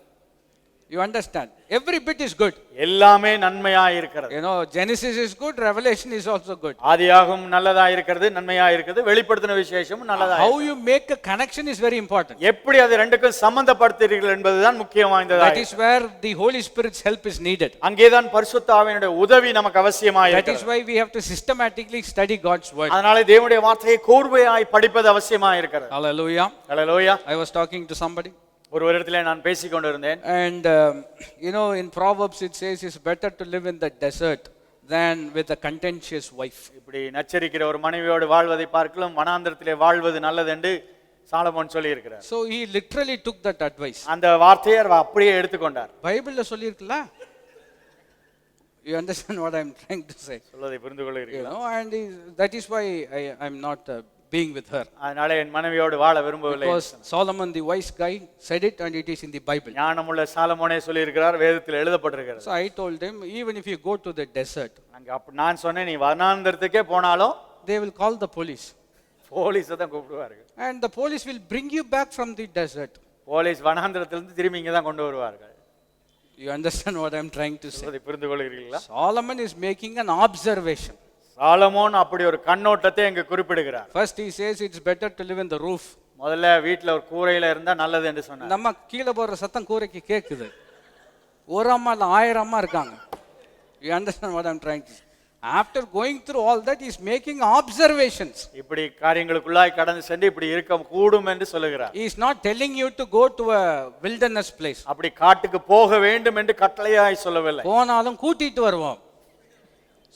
You understand? Every bit is good. எல்லாமே நன்மையா இருக்கிறது. You know, Genesis is good, Revelation is also good. ஆதியாகமம் நல்லதா இருக்கிறது, நன்மையா இருக்கிறது, வெளிப்படுத்தின விசேஷமும் நல்லதா. How you make a connection is very important. எப்படி அது ரெண்டுக்கும் சம்பந்தப்படுத்துறீர்கள் என்பதுதான் முக்கியம் வாய்ந்ததா. That is where the Holy Spirit's help is needed. அங்கேதான் பரிசுத்த ஆவியினுடைய உதவி நமக்கு அவசியமா That இருக்கிறது. is why we have to systematically study God's word. அதனால தேவனுடைய வார்த்தையை கூர்மையாய் படிப்பது அவசியமா இருக்கிறது. Hallelujah. Hallelujah. I was talking to somebody. ஒரு இடத்துல நான் பேசிக் கொண்டிருந்தேன். And you know, in Proverbs it says it's better to live in the desert than with a contentious wife. இப்படி நச்சரிக்கிற ஒரு மனைவியோடு வாழ்வதை பார்க்கலாம் வனாந்தரத்திலே வாழ்வது நல்லது என்று சாலமோன் சொல்லி இருக்கிறார். So he literally took that advice. அந்த வார்த்தையை அவர் அப்படியே எடுத்துக்கொண்டார். பைபிள்ல சொல்லி இருக்குல்ல? You understand what I'm trying to say? சொல்வதை புரிந்து கொள்கிறீர்களா? You know, and that is why I'm not being with her. அதனால என் மனைவியோடு வாழ விரும்பவில்லை. Because Solomon the wise guy said it and it is in the Bible. ஞானமுள்ள சாலமோனே சொல்லி இருக்கிறார், வேதத்தில் எழுதப்பட்டிருக்கிறது. So I told him, even if you go to the desert, நான் சொன்னேன், நீ வனாந்தரத்துக்கே போனாலும் they will call the police. போலீஸை தான் கூப்பிடுவார்கள். And the police will bring you back from the desert. Police வனாந்தரத்திலிருந்து திரும்பி இங்க தான் கொண்டு வருவார்கள். You understand what I'm trying to say? அதை புரிந்து கொள்கிறீர்களா? Solomon is making an observation. Solomon அப்படி ஒரு கண்ணோட்டத்தை இங்க குறிப்பிடுகிறார். First he says it's better to live in the roof. முதல்ல வீட்ல ஒரு கூரையில இருந்தா நல்லது என்று சொன்னார். நம்ம கீழ போற சத்தம் கூரைக்கு கேக்குது. ஒரு அம்மா இல்ல 1000 அம்மா இருக்காங்க. You understand what I'm trying to say? After going through all that, he is making observations. இப்படி காரியங்களுக்குள்ளாய் கடந்து சென்று இப்படி இருக்க கூடும் என்று சொல்லுகிறார். He is not telling you to go to a wilderness place. அப்படி காட்டுக்கு போக வேண்டும் என்று கட்டளையாய் சொல்லவில்லை. போனாலும் கூட்டிட்டு வருவோம்.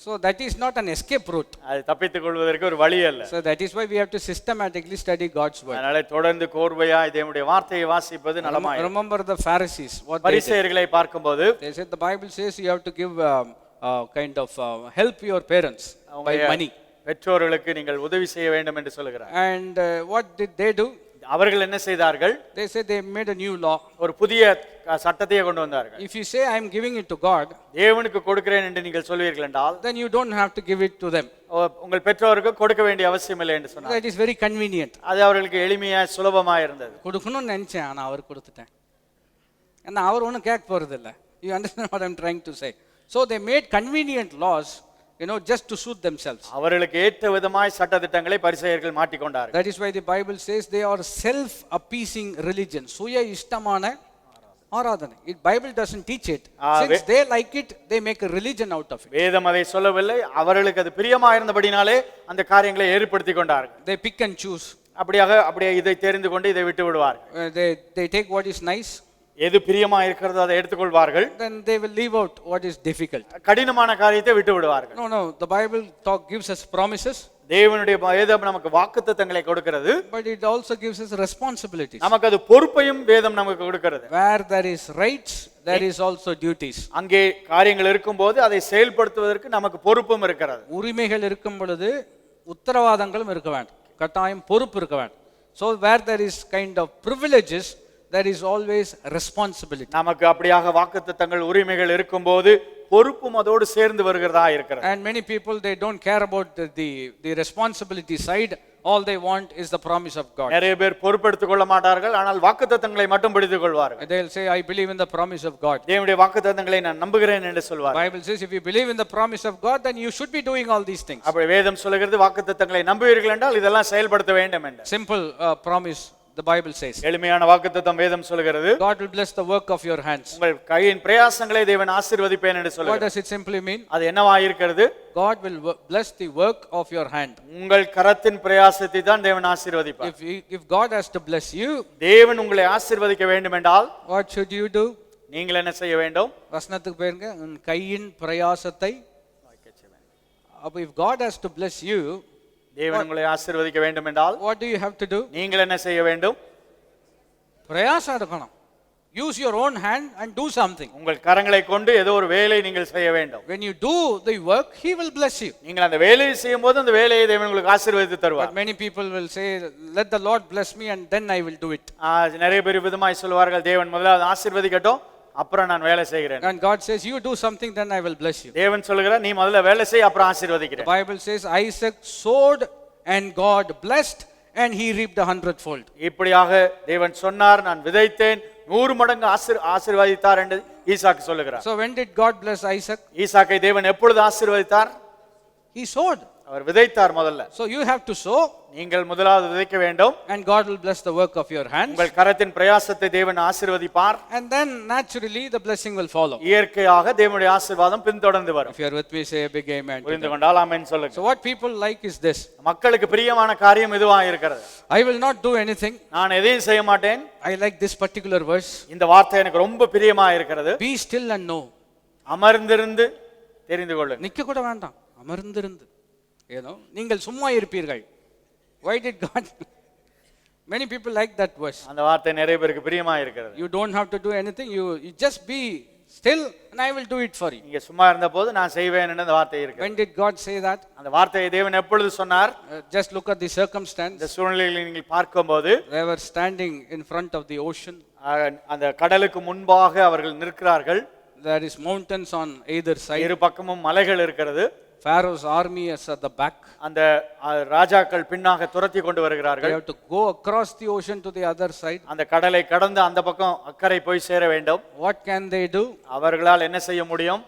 So that is not an escape route. அது தப்பித்துக் கொள்வதற்கு ஒரு வழி அல்ல. So that is why we have to systematically study God's word. அதனால தொடர்ந்து கோர்வையாய் தேவனுடைய வார்த்தையை வாசிப்பது நலமாய். Remember the Pharisees, what they did. பரிசேயர்களை பார்க்கும்போது They said the Bible says you have to give kind of help your parents by money. பெற்றோர்களுக்கு நீங்கள் உதவி செய்ய வேண்டும் என்று சொல்கிறார். And what did they do? அவர்கள் என்ன செய்தார்கள்? They said they made a new law. ஒரு புதிய சட்டத்தை கொண்டு வந்தார்கள். If you say I am giving it to God, தேவனுக்கு கொடுக்கிறேன் என்று நீங்கள் சொல்வீர்கள் என்றால், then you don't have to give it to them. உங்கள் பெற்றோருக்கு கொடுக்க வேண்டிய அவசியம் இல்லை என்று சொன்னார். That is very convenient. அது அவர்களுக்கு எளிமையா சுலபமா இருந்தது. கொடுக்கணும்னு நினைச்சேன், ஆனா அவர் கொடுத்துட்டேன். ஏன்னா அவர் ஒன்றும் கேட்க போறது இல்லை. You understand what I am trying to say? So they made convenient laws, you know, just to suit themselves. அவர்களுக்கு ஏற்ற விதமாய் சட்டதிட்டங்களை பரிசேயர்கள் மாட்டிக்கொண்டார்கள். That is why the Bible says they are self-appeasing religion. சுய இஷ்டமான ஆராதனை. It Bible doesn't teach it. Since they like it, they make a religion out of it. வேதம் அதை சொல்லவில்லை. அவர்களுக்கு அது பிரியமா இருந்தபடினாலே அந்த காரியங்களை ஏற்படுத்தி கொண்டார்கள். They pick and choose. அப்படியே இதை தெரிந்து கொண்டு இதை விட்டு விடுவார்கள். They take what is nice. எது பிரியமா இருக்கிறதோ அதை எடுத்துக்கொள்வார்கள். Then they will leave out what is difficult. கடினமான காரியத்தை விட்டு விடுவார்கள். No, the Bible gives us promises. தேவனுடைய வேதம் நமக்கு வாக்குத்தத்தங்களை கொடுக்கிறது. But it also gives us responsibilities. நமக்கு அது பொறுப்பையும் வேதம் நமக்கு கொடுக்கிறது. Where there is rights, there is also duties. அங்கே காரியங்கள் இருக்கும்போது அதை செயல்படுத்துவதற்கு நமக்கு பொறுப்பும் இருக்கிறது. உரிமைகள் இருக்கும் பொழுது உத்தரவாதங்களும் இருக்க வேண்டும். கட்டாயம் பொறுப்பு இருக்க வேண்டும். So where there is kind of privileges, there is always responsibility. நமக்கு அப்படியாக வாக்குத்தத்தங்கள் உரிமைகள் இருக்கும்போது பொறுப்பும் அதோடு சேர்ந்து வருகிறதா இருக்கிறது. And many people, they don't care about the responsibility side. All they want is the promise of God. நிறைய பேர் பொறுப்பெடுத்துக் கொள்ள மாட்டார்கள், ஆனால் வாக்குத்தத்தங்களை மட்டும் பிடித்துக் கொள்வார்கள். They'll say I believe in the promise of God. தேவனுடைய வாக்குத்தத்தங்களை நான் நம்புகிறேன் என்று சொல்வார்கள். Bible says if you believe in the promise of God, then you should be doing all these things. அப்படி வேதம் சொல்லுகிறது வாக்குத்தத்தங்களை நம்புவீர்கள் என்றால் இதெல்லாம் செயல்படுத்த வேண்டும் என்று. Simple promise, the Bible says. எளிமையான வாக்குத்தத்தம் வேதம் சொல்லுகிறது. God will bless the work of your hands. உங்கள் கையின் பிரயாசங்களை தேவன் ஆசீர்வதிப்பேன் என்று சொல்லுகிறார். What does it simply mean? அது என்னவாய் இருக்கிறது? God will bless the work of your hand. உங்கள் கரத்தின் பிரயாசத்தை தான் தேவன் ஆசீர்வதிப்பார். If God has to bless you, தேவன் உங்களை ஆசீர்வதிக்க வேண்டும் என்றால் what should you do? நீங்கள் என்ன செய்ய வேண்டும்? வசனத்துக்கு பாருங்க, கையின் பிரயாசத்தை. If God has to bless you, தேவன் உங்களை ஆசீர்வதிக்க வேண்டும் என்றால் what do you have to do? நீங்கள் என்ன செய்ய வேண்டும்? பிரயாசம் எடுக்கணும். Use your own hand and do something. உங்கள் கரங்களை கொண்டு ஏதோ ஒரு வேலை நீங்கள் செய்ய வேண்டும். When you do the work, he will bless you. நீங்கள் அந்த வேலையை செய்யும்போது அந்த வேலையை தேவன் உங்களுக்கு ஆசீர்வதித்து தருவார். But many people will say, let the Lord bless me and then I will do it. நிறைய பேர் விதமாய் சொல்வார்கள், தேவன் முதல்ல ஆசீர்வதிக்கட்டும், அப்புறம் நான் வேலை செய்கிறேன். And God says, you do something, then I will bless you. தேவன் சொல்கிறார், நீ முதல்ல வேலை செய், அப்புறம் ஆசீர்வதிக்கிறேன். The Bible says Isaac sowed and God blessed and he reaped 100-fold. இப்படியாக தேவன் சொன்னார், நான் விதைத்தேன், 100 மடங்கு ஆசீர்வதித்தார் என்று ஈசாக்கு சொல்லுகிறார். So when did God bless Isaac? ஈசாக்கை தேவன் எப்பொழுது ஆசீர்வதித்தார்? He sowed. அவர் விதைத்தார் முதல்ல. So you have to sow. நீங்கள் முதலாவது விதைக்க வேண்டும். And God will bless the work of your hands. உங்கள் கரத்தின் பிரயாசத்தை தேவன் ஆசீர்வதிப்பார். And then naturally the blessing will follow. இயற்கையாக தேவனுடைய ஆசீர்வாதம் பின்தொடர்ந்து வரும். If you are with me, say a big amen. புரிந்து கொண்டால் ஆமென் சொல்லுங்க. So what people like is this. மக்களுக்கு பிரியமான காரியம் இதுவா இருக்கிறது. I will not do anything. நான் எதையும் செய்ய மாட்டேன். I like this particular verse. இந்த வார்த்தை எனக்கு ரொம்ப பிரியமா இருக்கிறது. Be still and know. அமர்ந்திருந்து தெரிந்து கொள்ளுங்கள். நிக்க கூட வேண்டாம், அமர்ந்திருந்து. நீங்கள் சும்மா இருப்பீர்கள். Why did God? Many people like that verse. அந்த வார்த்தை நிறைய பேருக்கு பிரியமா இருக்கிறது. You don't have to do anything. You just be still and I will do it for you. நீங்க சும்மா இருந்தபோது நான் செய்வேன் என்ற வார்த்தை இருக்கு. When did God say that? அந்த வார்த்தையை தேவன் எப்பொழுது சொன்னார்? Just look at the circumstance. இந்த சூழ்நிலையை நீங்கள் பார்க்கும்போது they were standing in front of the ocean. அந்த கடலுக்கு முன்பாக அவர்கள் நிற்கிறார்கள். There is mountains on either side. இரு பக்கமும் மலைகள் இருக்கிறது. Pharaoh's army is at the back. அந்த ராஜாக்கள் பின்னாக துரத்தி கொண்டு வருகிறார்கள். They have to go across the ocean to the other side. அந்த கடலை கடந்து அந்த பக்கம் அக்கறை போய் சேர வேண்டும். What can they do? அவர்களால் என்ன செய்ய முடியும்?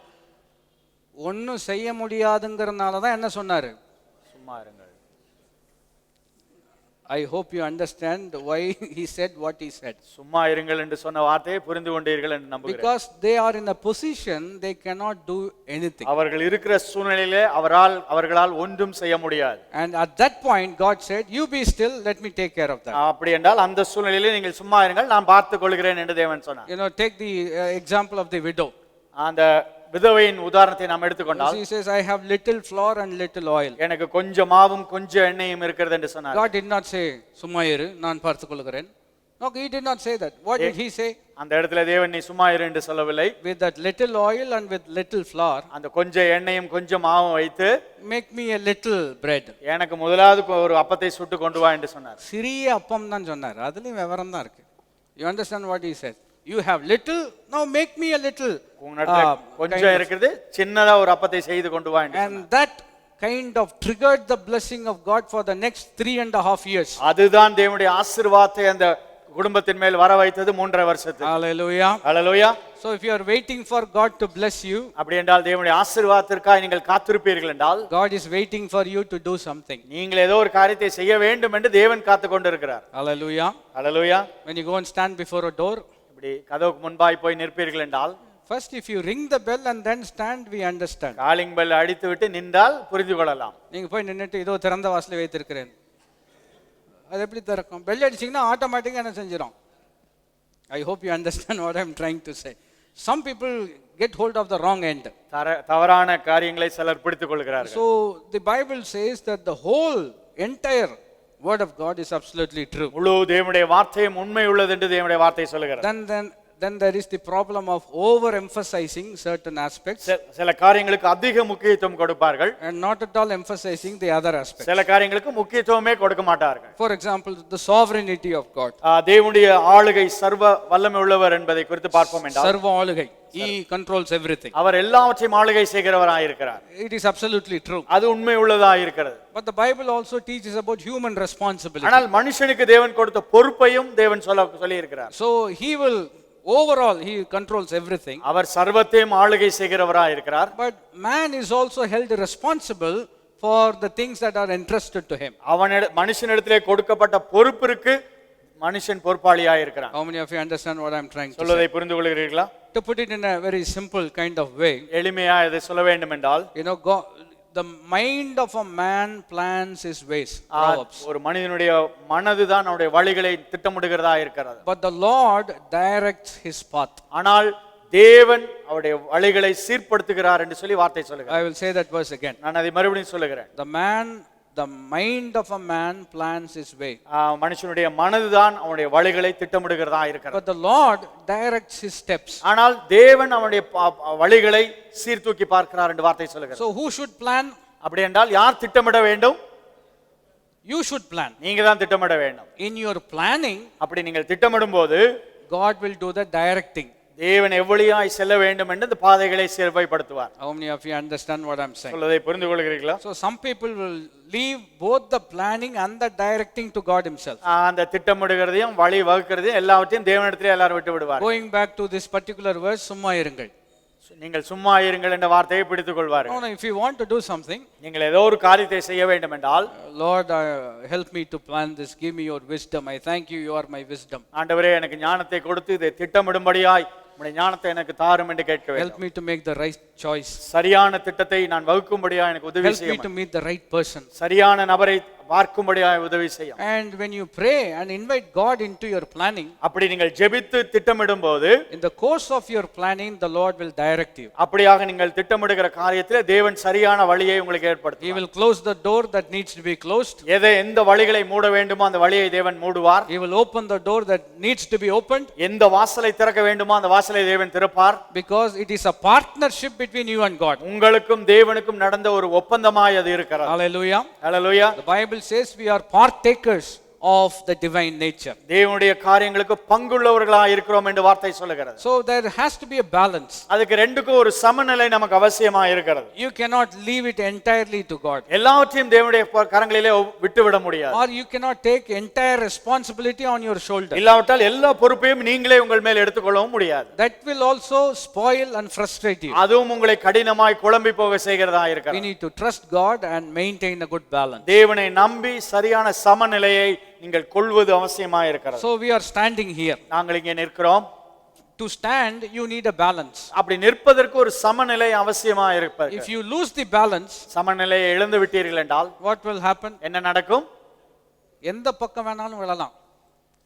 ஒண்ணும் செய்ய முடியாதுங்கறனால தான் என்ன சொன்னாரு? சும்மா இருங்கள். I hope you understand why he said what he said. சும்மா இருங்கள் என்று சொன்ன வார்த்தையை புரிந்து கொண்டீர்கள் என்று நம்புகிறேன். Because they are in a position they cannot do anything. அவர்கள் இருக்கிற சூழ்நிலையிலே அவர்களால் ஒன்றும் செய்ய முடியாது. And at that point God said, you be still, let me take care of that. அப்படி என்றால் அந்த சூழ்நிலையிலே நீங்கள் சும்மா இருங்கள், நான் பார்த்துக் கொள்கிறேன் என்று தேவன் சொன்னார். Take the example of the widow. அந்த விதவையின் உதாரணத்தை நாம் எடுத்துக்கொண்டால், she says, I have little flour and little oil. எனக்கு கொஞ்சம் மாவும் கொஞ்சம் எண்ணெயும் இருக்கிறது என்று சொன்னார். God did not say, சும்மா இரு, நான் பார்த்துக் கொள்கிறேன். No, he did not say that. What did he say? அந்த இடத்துல தேவன் நீ சும்மா இரு என்று சொல்லவில்லை. With that little oil and with little flour, அந்த கொஞ்சம் எண்ணெயும் கொஞ்சம் மாவும் வைத்து, make me a little bread. எனக்கு முதலாவது ஒரு அப்பத்தை சுட்டு கொண்டு வா என்று சொன்னார். சிறிய அப்பம் தான் சொன்னார். அதுலயும் விவரம் தான் இருக்கு. You understand what he said? You have little, now make me a little. கொஞ்சம் இருக்குது, சின்னதா ஒரு அப்பத்தை செய்து கொண்டு வா என்று. And that kind of triggered the blessing of God for the next 3.5 years. அதுதான் தேவனுடைய ஆசீர்வாதத்தை அந்த குடும்பத்தின் மேல் வர வைத்தது 3.5 வருஷத்துக்கு. Hallelujah. Hallelujah. So if you are waiting for God to bless you, அப்படி என்றால் தேவனுடைய ஆசீர்வாதத்திற்காக நீங்கள் காத்திருப்பீர்கள் என்றால், God is waiting for you to do something. நீங்கள் ஏதோ ஒரு காரியத்தை செய்ய வேண்டும் என்று தேவன் காத்துக் கொண்டிருக்கிறார். Hallelujah. Hallelujah. When you go and stand before a door, இப்படி கதவுக்கு முன்பாய் போய் நிற்பீர்கள் என்றால், first if you ring the bell and then stand, we understand. Calling bell அடித்து விட்டு நின்றால் புரிந்து கொள்ளலாம். நீங்க போய் நின்னுட்டு இதோ திறந்த வாசலை வைத்திருக்கிறேன், அது எப்படி திறக்கும்? பெல் அடிச்சீங்கன்னா ஆட்டோமேட்டிக்கா என்ன செஞ்சிரும்? I hope you understand what I am trying to say. Some people get hold of the wrong end. தவறான காரியங்களை சிலர் பிடித்துக் கொள்கிறார்கள். So the Bible says that the whole entire word of God is absolutely true. முழு தேவனுடைய வார்த்தையும் உண்மை உள்ளது என்று தேவனுடைய வார்த்தை சொல்கிறது. Then there is the problem of overemphasizing certain aspects. சில காரியங்களுக்கு அதிக முக்கியத்துவம் கொடுப்பார்கள் and not at all emphasizing the other aspects. சில காரியங்களுக்கு முக்கியத்துவமே கொடுக்க மாட்டார்கள். For example, the sovereignty of God. தேவனுடைய ஆளுகை சர்வ வல்லமை உள்ளவர் என்பதை குறித்து பார்ப்போம் என்றால், சர்வ ஆளுகை, he controls everything. அவர் எல்லாவற்றையும் ஆளுகை செய்கிறவராய் இருக்கிறார். It is absolutely true. அது உண்மை உள்ளதாய் இருக்கிறது. But the Bible also teaches about human responsibility. ஆனால் மனுஷனுக்கு தேவன் கொடுத்த பொறுப்பையும் தேவன் சொல்லி இருக்கிறார். So he will overall he controls everything. அவர் சர்வத்தையும் ஆளுகை செய்கிறவராய் இருக்கிறார். But man is also held responsible for the things that are entrusted to him. மனுஷனிடத்திலே கொடுக்கப்பட்ட பொறுப்பிற்கு மனுஷன் பொறுப்பாளியாய் இருக்கிறான். How many of you understand what I am trying to say? சொல்வதை புரிந்து கொள்கிறீர்களா? To put it in a very simple kind of way, எளிமையா இதை சொல்ல வேண்டும் என்றால், God, the mind of a man plans his ways. Proverbs. ஒரு மனிதனுடைய மனதுதான் அவருடைய வழிகளை திட்டமிடுகிறதா இருக்கிறது. But the Lord directs his path. ஆனால் தேவன் அவருடைய வழிகளை சீர்படுத்துகிறார் என்று சொல்லி வார்த்தை சொல்லுகிறார். I will say that verse again. நான் அதை மறுபடியும் சொல்லுகிறேன். The man the mind of a man plans his way, மனுஷனுடைய மனதுதான் அவனுடைய வழிகளை திட்டமிடுகிறதா இருக்கிறது. but the Lord directs his steps. ஆனால் தேவன் அவனுடைய வழிகளை சீர்தூக்கி பார்க்கிறார் என்று வார்த்தை சொல்லுகிறது. So who should plan? அப்படி என்றால் யார் திட்டமிட வேண்டும்? You should plan. நீங்க தான் திட்டமிட வேண்டும். In your planning, அப்படி நீங்கள் திட்டமிடும்போது God will do the directing. தேவன் எவ்வளியாய் செல்ல வேண்டும் என்று இந்த பாதைகளை செவ்வாய்ப்படுத்துவார். How many of you understand what I'm saying? சொல்வதை புரிந்து கொள்கிறீர்களா? So some people will leave both the planning and the directing to God himself. அந்த திட்டமிடுகிறதையும் வழி வகுக்கிறதையும் எல்லாவற்றையும் தேவனிடத்திலே எல்லாரும் விட்டு விடுவார். Going back to this particular verse, சும்மா இருங்கள். நீங்கள் சும்மா இருங்கள் என்ற வார்த்தையை பிடித்துக் கொள்வார்கள். No, if you want to do something, நீங்கள் ஏதோ ஒரு காரியத்தை செய்ய வேண்டும் என்றால், Lord, help me to plan this, give me your wisdom, I thank you, you are my wisdom. ஆண்டவரே எனக்கு ஞானத்தை கொடுத்து இதை திட்டமிடும்படியாய் உம்முடைய ஞானத்தை எனக்கு தாரும் என்று கேட்க வேண்டும். Help me to make the right choice. சரியான திட்டத்தை நான் வகுக்கும்படியாய் எனக்கு உதவி செய்யும். Help me to meet the right person. சரியான நபரை பார்க்கும்படியாய் உதவி செய்யும். And when you pray and invite God into your planning, அப்படி நீங்கள் ஜெபித்து திட்டமிடும்போது, in the course of your planning the Lord will direct you. அப்படியாக நீங்கள் திட்டமிடுகிற காரியத்திலே தேவன் சரியான வழியை உங்களுக்கு ஏற்படுத்துவார். He will close the door that needs to be closed. எந்த வழிகளை மூட வேண்டுமோ அந்த வழியை தேவன் மூடுவார். He will open the door that needs to be opened. எந்த வாசலை திறக்க வேண்டுமோ அந்த வாசலை தேவன் திறப்பார். Because it is a partnership between you and God. உங்களுக்கும் தேவனுக்கும் நடந்த ஒரு ஒப்பந்தமாய் அது இருக்கிறது. Hallelujah. Hallelujah. The Bible says we are partakers of the divine nature. தேவனுடைய காரியங்களுக்கு பங்குள்ளவர்களாய் இருக்கிறோம் என்று வார்த்தை சொல்லுகிறது. So there has to be a balance. அதுக்கு ரெண்டுக்கும் ஒரு சமநிலை நமக்கு அவசியமாக இருக்கிறது. You cannot leave it entirely to God. எல்லாவற்றையும் தேவனுடைய கரங்களிலே விட்டு விட முடியாது. Or you cannot take entire responsibility on your shoulder. இல்லாவிட்டால் எல்லா பொறுப்பையும் நீங்களே உங்கள் மேல் எடுத்துக்கொள்ளவும் முடியாது. That will also spoil and frustrate you. அதுவும் உங்களை கடினமாய் குழம்பி போக செய்கிறதா இருக்கிறது. We need to trust God and maintain a good balance. தேவனை நம்பி சரியான சமநிலையை நீங்கள் கொள்வது அவசியமாக இருக்கிறது. So we are standing here. நாங்கள் இங்கே நிற்கிறோம். To stand you need a balance. அப்படி நிற்பதற்கு ஒரு சமநிலை அவசியமாக இருப்பது. If you lose the balance, சமநிலையை இழந்து விட்டீர்கள் என்றால் what will happen? என்ன நடக்கும்? எந்த பக்கம் வேணாலும் விழலாம்.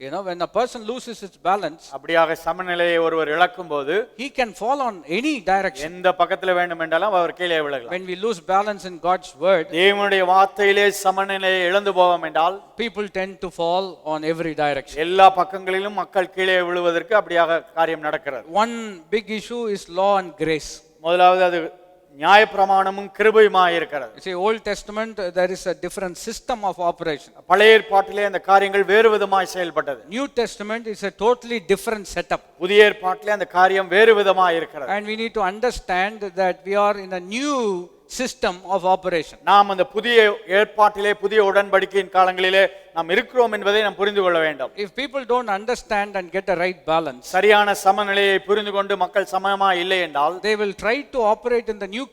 You know, when a person loses its balance, அப்படியாக சமநிலையை ஒருவர் இழக்கும்போது he can fall on any direction. எந்த பக்கத்துல வேண்டும் என்றாலும் அவர் கீழே விழலாம். When we lose balance in God's word, தேவனுடைய வார்த்தையிலே சமநிலையை இழந்து போவோம் என்றால் people tend to fall on every direction. எல்லா பக்கங்களிலும் மக்கள் கீழே விழுவதற்கு அப்படியாக காரியம் நடக்கிறது. One big issue is law and grace. முதலாவது அது நியாயப்பிரமாணமும் கிருபையுமாய் இருக்கிறது. You see, Old Testament there is a different system of operation. பழைய ஏற்பாட்டிலே அந்த காரியங்கள் வேறு விதமாய் செயல்பட்டது. New Testament is a totally different setup. புதிய ஏற்பாட்டிலே அந்த காரியம் வேறு விதமாய் இருக்கிறது. And we need to understand that we are in a new system of operation. நாம் அந்த புதிய ஏற்பாட்டிலே புதிய உடன்படிக்கையின் காலங்களிலே நாம் இருக்கிறோம் என்பதை நாம் புரிந்து கொள்ள வேண்டும். If people don't understand and get a right balance, சரியான சமநிலையை புரிந்து கொண்டு மக்கள் சமமாய் இல்லை என்றால் they will try to operate in the new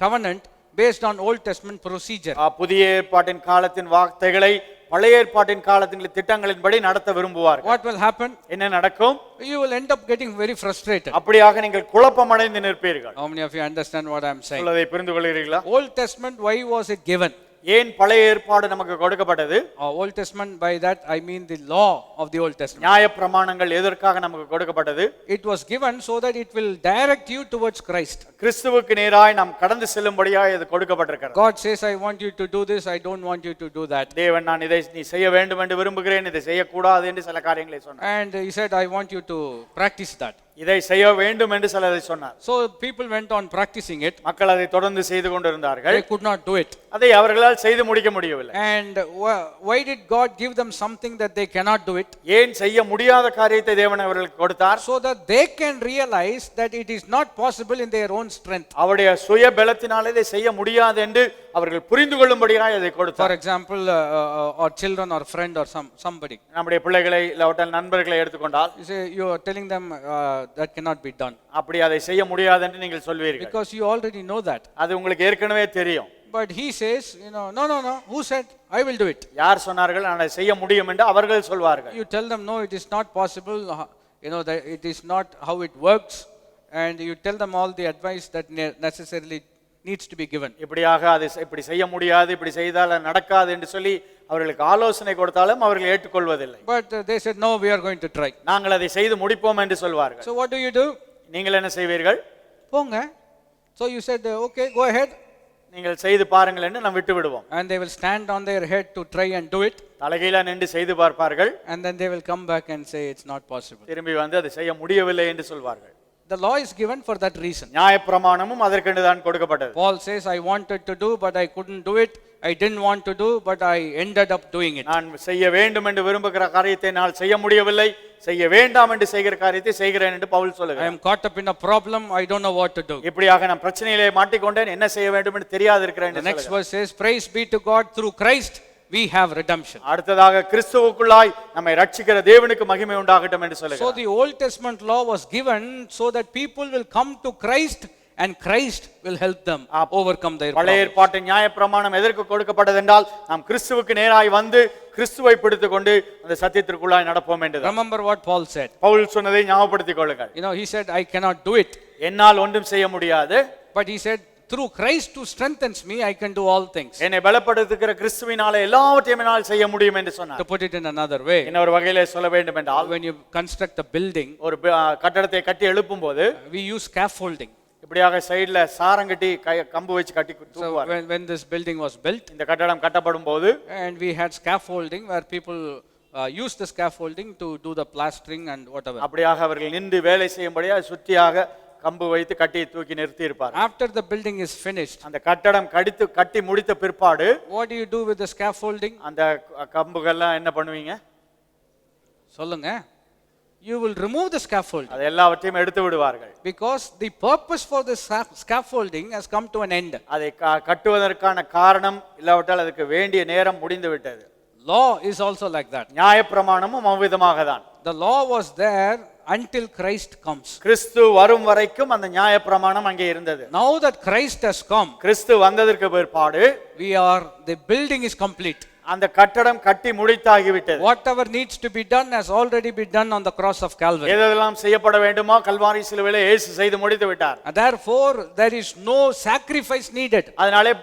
covenant based on Old Testament procedure. புதிய ஏற்பாட்டின் காலத்தின் வார்த்தைகளை பழைய ஏற்பாட்டின் காலத்தின் திட்டங்களின்படி நடத்த விரும்புவார்கள். What will happen? என்ன நடக்கும்? You will end up getting very frustrated. அப்படியாக நீங்கள் குழப்பமடைந்து நிற்பீர்கள். How many of you understand what I am saying? சொல்வதை புரிந்து கொள்கிறீர்களா? Old Testament, why was it given? ஏன் பழைய ஏற்பாடு நமக்கு கொடுக்கப்பட்டது? Old Testament, by that I mean the law of the Old Testament. நியாயப்பிரமாணங்கள் எதற்காக நமக்கு கொடுக்கப்பட்டது? It was given so that it will direct you towards Christ. கிறிஸ்துவுக்கு நேராய் நாம் கடந்து செல்லும்படியாய் இது கொடுக்கப்பட்டிருக்கிறது. God says, I want you to do this, I don't want you to do that. தேவன் நான் இதை நீ செய்ய வேண்டும் என்று விரும்புகிறேன், இதை செய்யக்கூடாது என்று சில காரியங்களை சொன்னார். And he said, I want you to practice that. இதை செய்ய வேண்டும் என்று சிலரை சொன்னார். So people went on practicing it. மக்கள் அதை தொடர்ந்து செய்து கொண்டிருந்தார்கள். They could not do it. அதை அவர்களால் செய்து முடிக்க முடியவில்லை. And why did God give them something that they cannot do it? ஏன் செய்ய முடியாத காரியத்தை தேவன் அவர்களுக்கு கொடுத்தார்? So that they can realize that it is not possible in their own strength. அவருடைய சுய பலத்தினாலே இதை செய்ய முடியாது என்று அவர்கள் புரிந்து கொள்ளும்படியாக அதை கொடுத்தார். For example, or children or friend or somebody. நம்முடைய பிள்ளைகளை இல்ல நண்பர்களை எடுத்துக்கொண்டால், You say you are telling them that cannot be done. அப்படி அதை செய்ய முடியாது என்று நீங்கள் சொல்வீர்கள். Because you already know that. அது உங்களுக்கு ஏற்கனவே தெரியும். But he says, no. Who said I will do it? யார் சொன்னார்கள் நான் அதை செய்ய முடியும் என்று அவர்கள் சொல்வார்கள். You tell them no, it is not possible. That it is not how it works, and you tell them all the advice that necessarily needs to be given. இப்படியாக அதை இப்படி செய்ய முடியாது, இப்படி செய்தால் நடக்காது என்று சொல்லி அவர்களுக்கு ஆலோசனை கொடுத்தாலும் அவர்கள் ஏற்றுக்கொள்வதில்லை. But they said no, we are going to try. நாங்கள் அதை செய்து முடிப்போம் என்று சொல்வார்கள். So what do? நீங்கள் என்ன செய்வீர்கள்? போங்க. So you said okay, go ahead. நீங்கள் செய்து பாருங்கள் என்று நாம் விட்டு விடுவோம். And they will stand on their head to try and do it. தலைகீழா நின்று செய்து பார்ப்பார்கள். And then they will come back and say it's not possible. திரும்பி வந்து அதை செய்ய முடியவில்லை என்று சொல்வார்கள். The law is given for that reason. நியாயப்பிரமாணமும் அதற்கென்று தான் கொடுக்கப்பட்டது. Paul says, I wanted to do, but I couldn't do it. I didn't want to do, but I ended up doing it. நான் செய்ய வேண்டும் என்று விரும்புகிற காரியத்தை நான் செய்ய முடியவில்லை, செய்ய வேண்டாம் என்று செய்கிற காரியத்தை செய்கிறேன் என்று பவுல் I சொல்லுகிறார். am caught up in a problem. I don't know what to do. இப்படியாக நான் பிரச்சனையிலே மாட்டிக்கொண்டேன், என்ன செய்ய வேண்டும் என்று தெரியாது இருக்கிறேன் The என்று next சொல்லுகிறார். verse says, praise be to God through Christ, we have redemption. அடுத்ததாக கிறிஸ்துவுக்குள்ளாய் நம்மை ரட்சிக்கிற தேவனுக்கு மகிமை உண்டாகட்டும் என்று So சொல்லுகிறார். the Old Testament law was given so that people will come to Christ and Christ will help them overcome their பழைய problems. ஏற்பாட்டு நியாயப்பிரமாணம் எதற்கு கொடுக்கப்பட்டது என்றால் நாம் கிறிஸ்துவுக்கு நேராய் வந்து கிறிஸ்துவை பிடித்துக் கொண்டு அந்த சத்தியத்திற்குள்ளாய் நடப்போம் என்று. Remember what Paul said. Pavul சொன்னதை ஞாபகப்படுத்திக் கொள்ளுங்கள். You know, he said, I cannot do it. என்னால் ஒன்றும் செய்ய முடியாது. But he said, through Christ who strengthens me, I can do all things. என்னை பலப்படுத்துகிற கிறிஸ்துவினாலே எல்லாவற்றையும் என்னால் செய்ய முடியும் என்று சொன்னார். To put it in another way, இன்னொரு வகையிலே சொல்ல வேண்டும் என்றால், when you construct a building, ஒரு கட்டடத்தை கட்டி எழுப்பும் போது we use scaffolding. இப்படியாக சைடுல சாரம் கட்டி கம்பு வச்சு கட்டி So தூக்குவார். when this building was built, இந்த கட்டடம் கட்டப்படும் போது and we had scaffolding where people used the scaffolding to do the plastering and whatever. அப்படியாக அவர்கள் நின்று வேலை செய்யும்படியா சுற்றியாக கம்பு வைத்து கட்டி தூக்கி நிறுத்தி இருப்பார். After the building is finished, அந்த கட்டடம் கட்டி முடித்த பிற்பாடு what do you do with the scaffolding? அந்த கம்புகள்லாம் என்ன பண்ணுவீங்க? சொல்லுங்க. You will remove the scaffolding அது எல்லாவற்றையும் எடுத்து விடுவார்கள். because the purpose for the scaffolding has come to an end. அதை கட்டுவதற்கான காரணம் இல்லாவிட்டால் அதுக்கு வேண்டிய நேரம் முடிந்து விட்டது. Law is also like that. நியாயப்பிரமாணமும் அவ்விதமாக தான். The law was there until Christ comes. கிறிஸ்து வரும் வரைக்கும் அந்த நியாயப்பிரமாணம் அங்கே இருந்தது. Now that Christ has come, கிறிஸ்து வந்ததற்கு பிற்பாடு the building is complete. அந்த கட்டடம் கட்டி முடித்தாகிவிட்டது. Whatever needs to be done has already been done on the cross of Calvary. எதெல்லாம் செய்யப்பட வேண்டுமோ கல்வாரி சிலுவையிலே இயேசு செய்து முடித்து விட்டார். And therefore there is no sacrifice needed. அதனாலே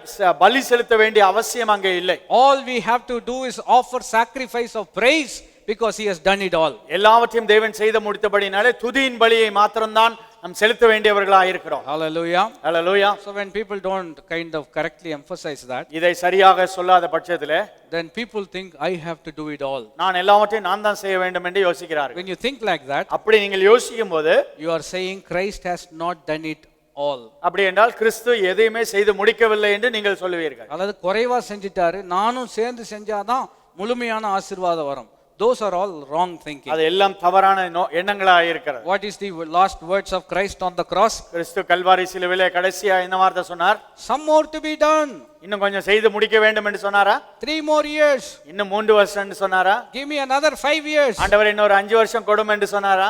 பலி செலுத்த வேண்டிய அவசியம் அங்கே இல்லை. All we have to do is offer sacrifice of praise because he has done it all. எல்லாவற்றையும் தேவன் செய்து முடித்தபடினாலே துதியின் பலியை மாத்திரம்தான் நாம் செலுத்த வேண்டியவர்களாக இருக்கிறோம். Hallelujah. Hallelujah. So when people don't kind of correctly emphasize that, இதை சரியாக சொல்லாத பட்சத்திலே then people think I have to do it all. நான் எல்லாவற்றையும் நான் தான் செய்ய வேண்டும் என்று யோசிக்கிறார்கள். When you think like that, அப்படி நீங்கள் யோசிக்கும் போது you are saying Christ has not done it all. அப்படி என்றால் கிறிஸ்து எதையுமே செய்து முடிக்கவில்லை என்று நீங்கள் சொல்லுவீர்கள். அதாவது குறைவா செஞ்சிட்டாரு, நானும் சேர்ந்து செஞ்சாதான் முழுமையான ஆசீர்வாதம் வரும். Those are all wrong thinking. அது எல்லாம் தவறான எண்ணங்களாக இருக்கிறது. What is the last words of Christ on the cross? கிறிஸ்து கல்வாரி சிலுவையிலே கடைசியா என்ன வார்த்தை சொன்னார்? Some more to be done. இன்னும் கொஞ்சம் செய்து முடிக்க வேண்டும் என்று சொன்னாரா? 3 more years. இன்னும் 3 வருஷம் என்று சொன்னாரா? Give me another 5 years. ஆண்டவர் இன்னொரு 5 வருஷம் கொடும் என்று சொன்னாரா?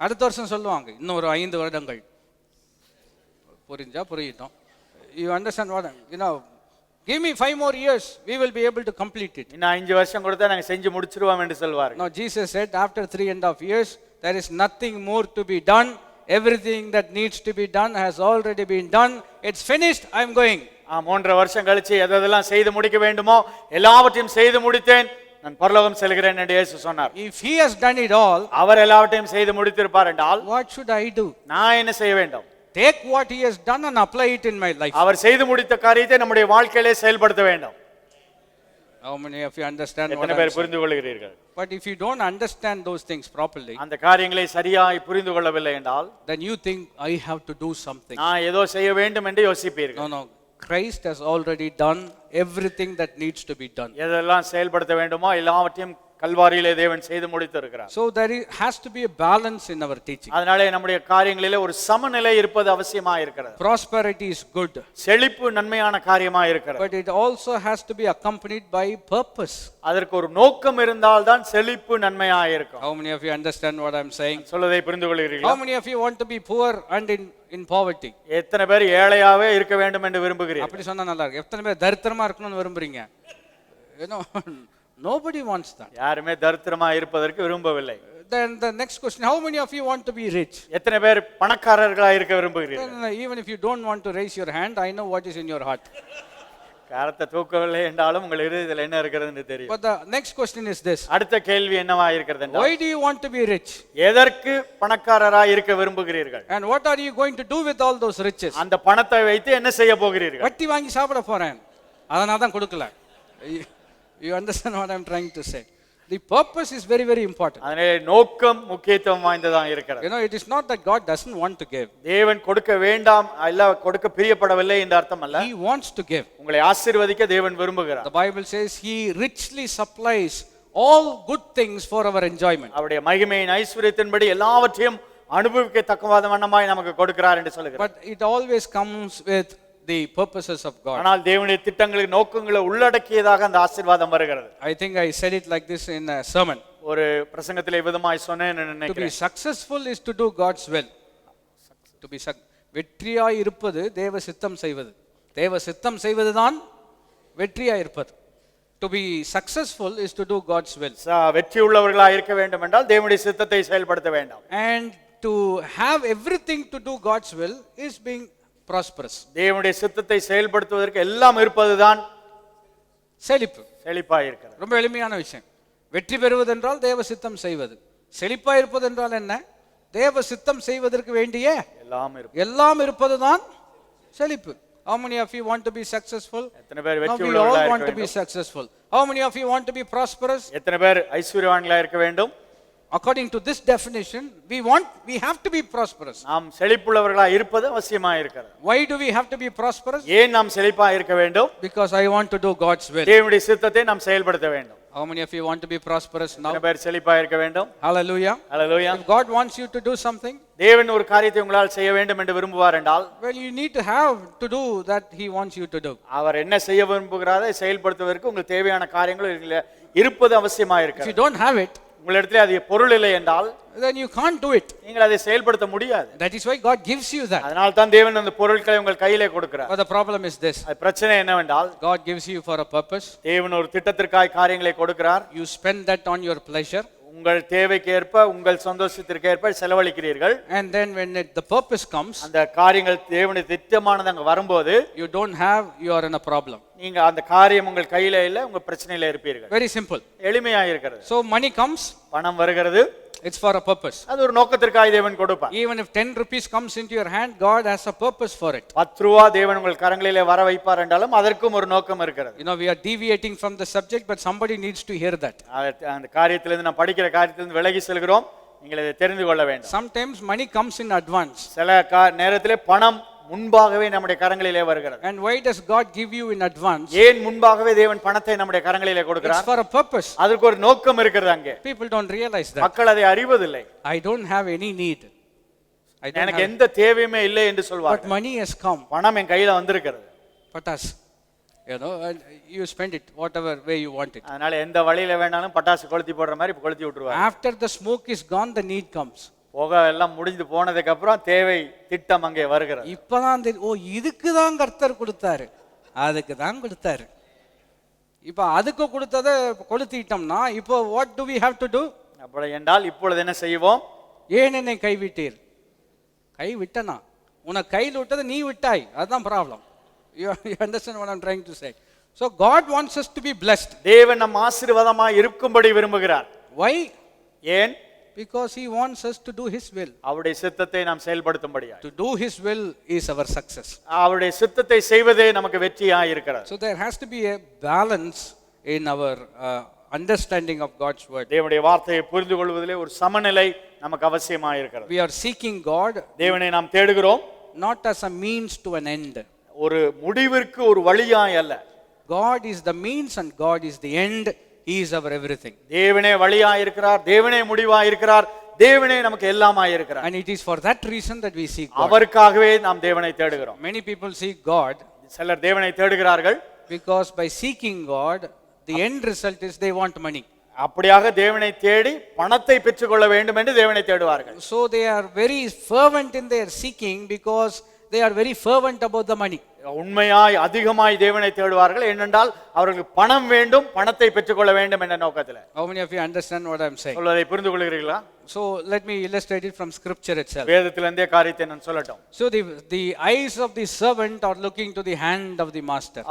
அடுத்த வருஷம் சொல்லுவாங்க இன்னொரு 5 வருடங்கள். புரியுதோம். You understand what you know? Give me 5 more years, we will be able to complete it. இன்னும் 5 வருஷம் கொடுத்தா நாங்க செஞ்சு முடிச்சிருவோம் என்று சொல்வார். Now Jesus said after 3.5 years there is nothing more to be done. Everything that needs to be done has already been done. It's finished. I am going. 3 வருஷம் கழிச்சு எதெல்லாம் செய்து முடிக்க வேண்டுமோ எல்லாவற்றையும் செய்து முடித்தேன், நான் பரலோகம் செல்கிறேன் என்று இயேசு சொன்னார். If he has done it all, அவர் எல்லாவற்றையும் செய்து முடித்திருப்பார் என்றால் what should I do? நான் என்ன செய்ய வேண்டும்? Take what he has done and apply it in my life. அவர் செய்து முடித்த காரியத்தை நம்முடைய வாழ்க்கையிலே செயல்படுத்த வேண்டும். How many of you understand what எத்தனை I am பேர் saying? புரிந்து கொள்கிறீர்கள்? But if you don't understand those things properly, அந்த காரியங்களை சரியாய் புரிந்து கொள்ளவில்லை என்றால் then you think I have to do something. நான் ஏதோ செய்ய வேண்டும் என்று யோசிப்பீர்கள். No. Christ has already done everything that needs to be done. எதெல்லாம் செயல்படுத்த வேண்டுமோ எல்லாவற்றையும் கல்வாரியிலே தேவன் செய்து முடித்திருக்கிறார். So there has to be a balance in our teaching. அதனாலே நம்முடைய காரியங்களிலே ஒரு சமநிலை இருப்பது அவசியமாக இருக்கிறது. Prosperity is good, செழிப்பு நன்மையான காரியமாக இருக்கிறது. but it also has to be accompanied by purpose. அதற்கு ஒரு நோக்கம் இருந்தால் தான் செழிப்பு நன்மையாக இருக்கும். How many of you understand what I am saying? சொல்வதை புரிந்து கொள்கிறீர்களா? How many of you want to be poor and in poverty? எத்தனை பேர் ஏழையாவே இருக்க வேண்டும் என்று விரும்புகிறீர்கள்? அப்படி சொன்னா நல்லா இருக்கு. எத்தனை பேர் தரித்திரமா இருக்கணும்னு விரும்புறீங்க? You know, nobody wants that. யாருமே தரித்திரமா இருப்பதற்கு விரும்பவில்லை. Then the next question, how many of you want to be rich? எத்தனை பேர் பணக்காரர்களாக இருக்க விரும்புகிறீர்கள்? Then, even if you don't want to raise your hand, I know what is in your heart. கரத்தை தூக்கவில்லை என்றாலும் உங்கள் இருதயத்தில் என்ன இருக்கிறதுன்னு தெரியும். But the next question is this. அடுத்த கேள்வி என்னவா இருக்கிறது என்றால், Why do you want to be rich? எதற்கு பணக்காரராய் இருக்க விரும்புகிறீர்கள்? And what are you going to do with all those riches? அந்த பணத்தை வைத்து என்ன செய்ய போகிறீர்கள்? வட்டி வாங்கி சாப்பிட போறேன், அதனால தான் கொடுக்கல. You understand what I'm trying to say? The purpose is very, very important. அதனே நோக்கம் முக்கியத்துவம் வாய்ந்ததா இருக்கிறது. You know, it is not that God doesn't want to give. தேவன் கொடுக்க வேண்டாம் இல்ல கொடுக்க பிரியப்படவில்லை என்ற அர்த்தம் அல்ல. He wants to give. உங்களை ஆசீர்வதிக்க தேவன் விரும்புகிறார். The Bible says He richly supplies all good things for our enjoyment. அவருடைய மகிமையின் ஐஸ்வரியத்தின்படி எல்லாவற்றையும் அனுபவிக்க தக்கவாத வண்ணமாய் நமக்கு கொடுக்கிறார் என்று சொல்லுகிறார். But it always comes with the purposes of God. ஆனால் தேவனுடைய திட்டங்களுக்கு நோக்கங்களை உள்ளடக்கியதாக அந்த ஆசீர்வாதம் வருகிறது. I think I said it like this in a sermon. ஒரு பிரசங்கத்திலே விதமாய் சொன்னேன்னு To be நினைக்கிறேன். successful is to do God's will. To be வெற்றியாய் இருப்பது தேவ சித்தம் செய்வது. தேவ சித்தம் செய்வதுதான் வெற்றியாய் இருப்பது. To be successful is to do God's will. வெற்றி உள்ளவர்களாய் இருக்க வேண்டும் என்றால் தேவனுடைய சித்தத்தை செயல்படுத்த வேண்டும். And to have everything to do God's will is being prosperous. தேவனுடைய சித்தத்தை செயல்படுத்துவதற்கு எல்லாம் இருப்பதுதான் செழிப்பு. செழிப்பாய் இருக்கிறது. ரொம்ப எளிமையான விஷயம். வெற்றி பெறுவது என்றால் தேவ சித்தம் செய்வது. செழிப்பாய் இருப்பது என்றால் என்ன? தேவ சித்தம் செய்வதற்கு வேண்டிய எல்லாம் இருப்பதுதான் செழிப்பு. How many of you want to be successful? எத்தனை பேர் வெற்றி உள்ளவர்களாக இருக்க வேண்டும்? We all want to be successful. How many of you want to be prosperous? எத்தனை பேர் ஐஸ்வரியவான்களாக இருக்க வேண்டும்? According to this definition, we have to be prosperous. நாம் செழிப்புள்ளவர்களாக இருப்பது அவசியமாக இருக்கிறது. Why do we have to be prosperous? ஏன் நாம் செழிப்பாக இருக்க வேண்டும்? Because I want to do God's will. தேவனுடைய சித்தத்தை நாம் செயல்படுத்த வேண்டும். How many of you want to be prosperous now? எத்தனை பேர் செழிப்பாக இருக்க வேண்டும்? Hallelujah. Hallelujah. If God wants you to do something, தேவன் ஒரு காரியத்தை உங்களால் செய்ய வேண்டும் என்று விரும்புவார் என்றால், well, you need to have to do that He wants you to do. அவர் என்ன செய்ய விரும்புகிறாரோ செயல்படுத்துவதற்கு உங்களுக்கு தேவையான காரியங்கள் இருப்பது அவசியமாக இருக்கிறது. If you don't have it, உங்களிடத்தில் அது பொருள் இல்லை என்றால், then you can't do it. நீங்கள் அதை செயல்படுத்த முடியாது. That is why God gives you that. அதனால தான் தேவன் அந்த பொருட்களை உங்கள் கையிலே கொடுக்கிறார். But the problem is this. பிரச்சனை என்னவென்றால், God gives you for a purpose. தேவன் ஒரு திட்டத்திற்காக காரியங்களை கொடுக்கிறார். You spend that on your pleasure. உங்கள் தேவைக்கேற்ப உங்கள் சந்தோஷத்திற்கேற்ப செலவழிக்கிறீர்கள். And then when the purpose comes, அந்த காரியங்கள் தேவனுடைய திட்டமானது அங்க வரும்போது, you don't have, you are in a problem. நீங்க அந்த காரியம் உங்கள் கையில இல்ல, உங்க பிரச்சனையில இருப்பீர்கள். Very simple. எளிமையா இருக்கிறது. So money comes, பணம் வருகிறது, it's for a purpose. அது ஒரு நோக்கத்திற்காக தேவன் கொடுப்பார். Even if 10 rupees comes into your hand, God has a purpose for it. 10 ரூபாய் தேவன் உங்கள் கரங்களிலே வர வைப்பார் என்றாலும் அதற்கும் ஒரு நோக்கம் இருக்கிறது. You know, we are deviating from the subject, but somebody needs to hear that. அந்த காரியத்திலிருந்து நாம் படிக்கிற காரியத்திலிருந்து விலகி செல்கிறோம். நீங்கள் இதை தெரிந்து கொள்ள வேண்டும். Sometimes money comes in advance. சில நேரத்திலே பணம் முன்பாகவே நம்முடைய கரங்களிலே வருகிறது. And why does God give you in advance? ஏன் முன்பாகவே தேவன் பணத்தை நம்முடைய கரங்களிலே கொடுக்கிறார்? It's for a purpose. அதற்கு ஒரு நோக்கம் இருக்கிறது அங்கே. People don't realize that. மக்கள் அதை அறிவதில்லை. I don't have any need. எனக்கு எந்த தேவையுமே இல்லை என்று சொல்வார்கள். But money has come. பணம் என் கையில வந்திருக்கிறது. Patas. You know, and you spend it whatever way you want it. அதனால எந்த வழியில வேணாலும் பட்டாசு கொளுத்தி போடுற மாதிரி கொளுத்தி விட்டுருவாங்க. After the smoke is gone, the need comes. போக எல்லாம் முடிஞ்சு போனதுக்கு அப்புறம் தேவை திட்டம் அங்கே வருகிறது. இப்பதான் ஓ இதுக்கு தான் கர்த்தர் கொடுத்தாரு, அதுக்கு தான் கொடுத்தாரு. இப்போ அதுக்கு கொடுத்ததை கொளுத்திட்டோம்னா இப்போ what do we have to do? அப்படி என்றால் இப்பொழுது என்ன செய்வோம்? ஏன் என்னை கைவிட்டீர்? கை விட்டனா? உனக்கு கையில் விட்டதை நீ விட்டாய், அதுதான் problem. You understand what I'm trying to say? So God wants us to be blessed. தேவன் நம் ஆசீர்வாதமாய் இருக்கும்படி விரும்புகிறார். Why? ஏன்? Because He wants us to do His will. அவருடைய சித்தத்தை நாம் செயல்படுத்தும்படியாய். To do His will is our success. அவருடைய சித்தத்தை செய்வதே நமக்கு வெற்றியாய் இருக்கிறது. So there has to be a balance in our understanding of God's word. தேவனுடைய வார்த்தையை புரிந்து கொள்வதிலே ஒரு சமநிலை நமக்கு அவசியமாய் இருக்கிறது. We are seeking God. தேவனை நாம் தேடுகிறோம். Not as a means to an end. ஒரு முடிவிற்கு ஒரு வழியாய் அல்ல. God is the means and God is the end. He is our everything. தேவனே வழியாய் இருக்கிறார், தேவனே முடிவாய் இருக்கிறார், தேவனே நமக்கு எல்லாமாய் இருக்கிறார். And it is for that reason that we seek God. அவருக்காகவே நாம் தேவனை தேடுகிறோம். Many people seek God. சிலர் தேவனை தேடுகிறார்கள். Because by seeking God, the end result is they want money. அப்படியாக தேவனை தேடி பணத்தை பெற்றுக்கொள்ள வேண்டும் என்று தேவனை தேடுவார்கள். So they are very fervent in their seeking because they are very fervent about the money. உண்மையாய் அதிகமாய் தேவனை தேடுவார்கள். ஏனென்றால் அவர்களுக்கு பணம் வேண்டும், பணத்தை பெற்றுக்கொள்ள வேண்டும் என்ற நோக்கத்தில். How many of you understand what I am saying? சொல்வதை புரிந்து கொள்கிறீர்களா? So let me illustrate it from scripture itself. வேதத்திலிருந்தே காரியத்தை நான் சொல்லட்டும். So the eyes of the servant are looking to the hand of the master.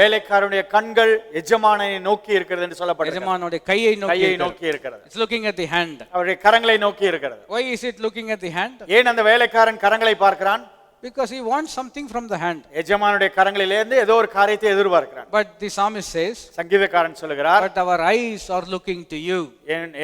வேலைக்காரனுடைய கண்கள் எஜமானை நோக்கி இருக்கிறது என்று சொல்லப்படுகிறது. எஜமானுடைய கையை நோக்கி இருக்கிறது. It's looking at the hand. அவருடைய கரங்களை நோக்கி இருக்கிறது. Why is it looking at the hand? ஏன் அந்த வேலைக்காரன் கரங்களை பார்க்கிறான்? Because he wants something from the hand. எஜமானுடைய கரங்களிலிருந்து ஏதோ ஒரு காரியத்தை எதிர்பார்க்கிறான். But the psalmist says, சங்கீதக்காரன் சொல்கிறார், but our eyes are looking to you.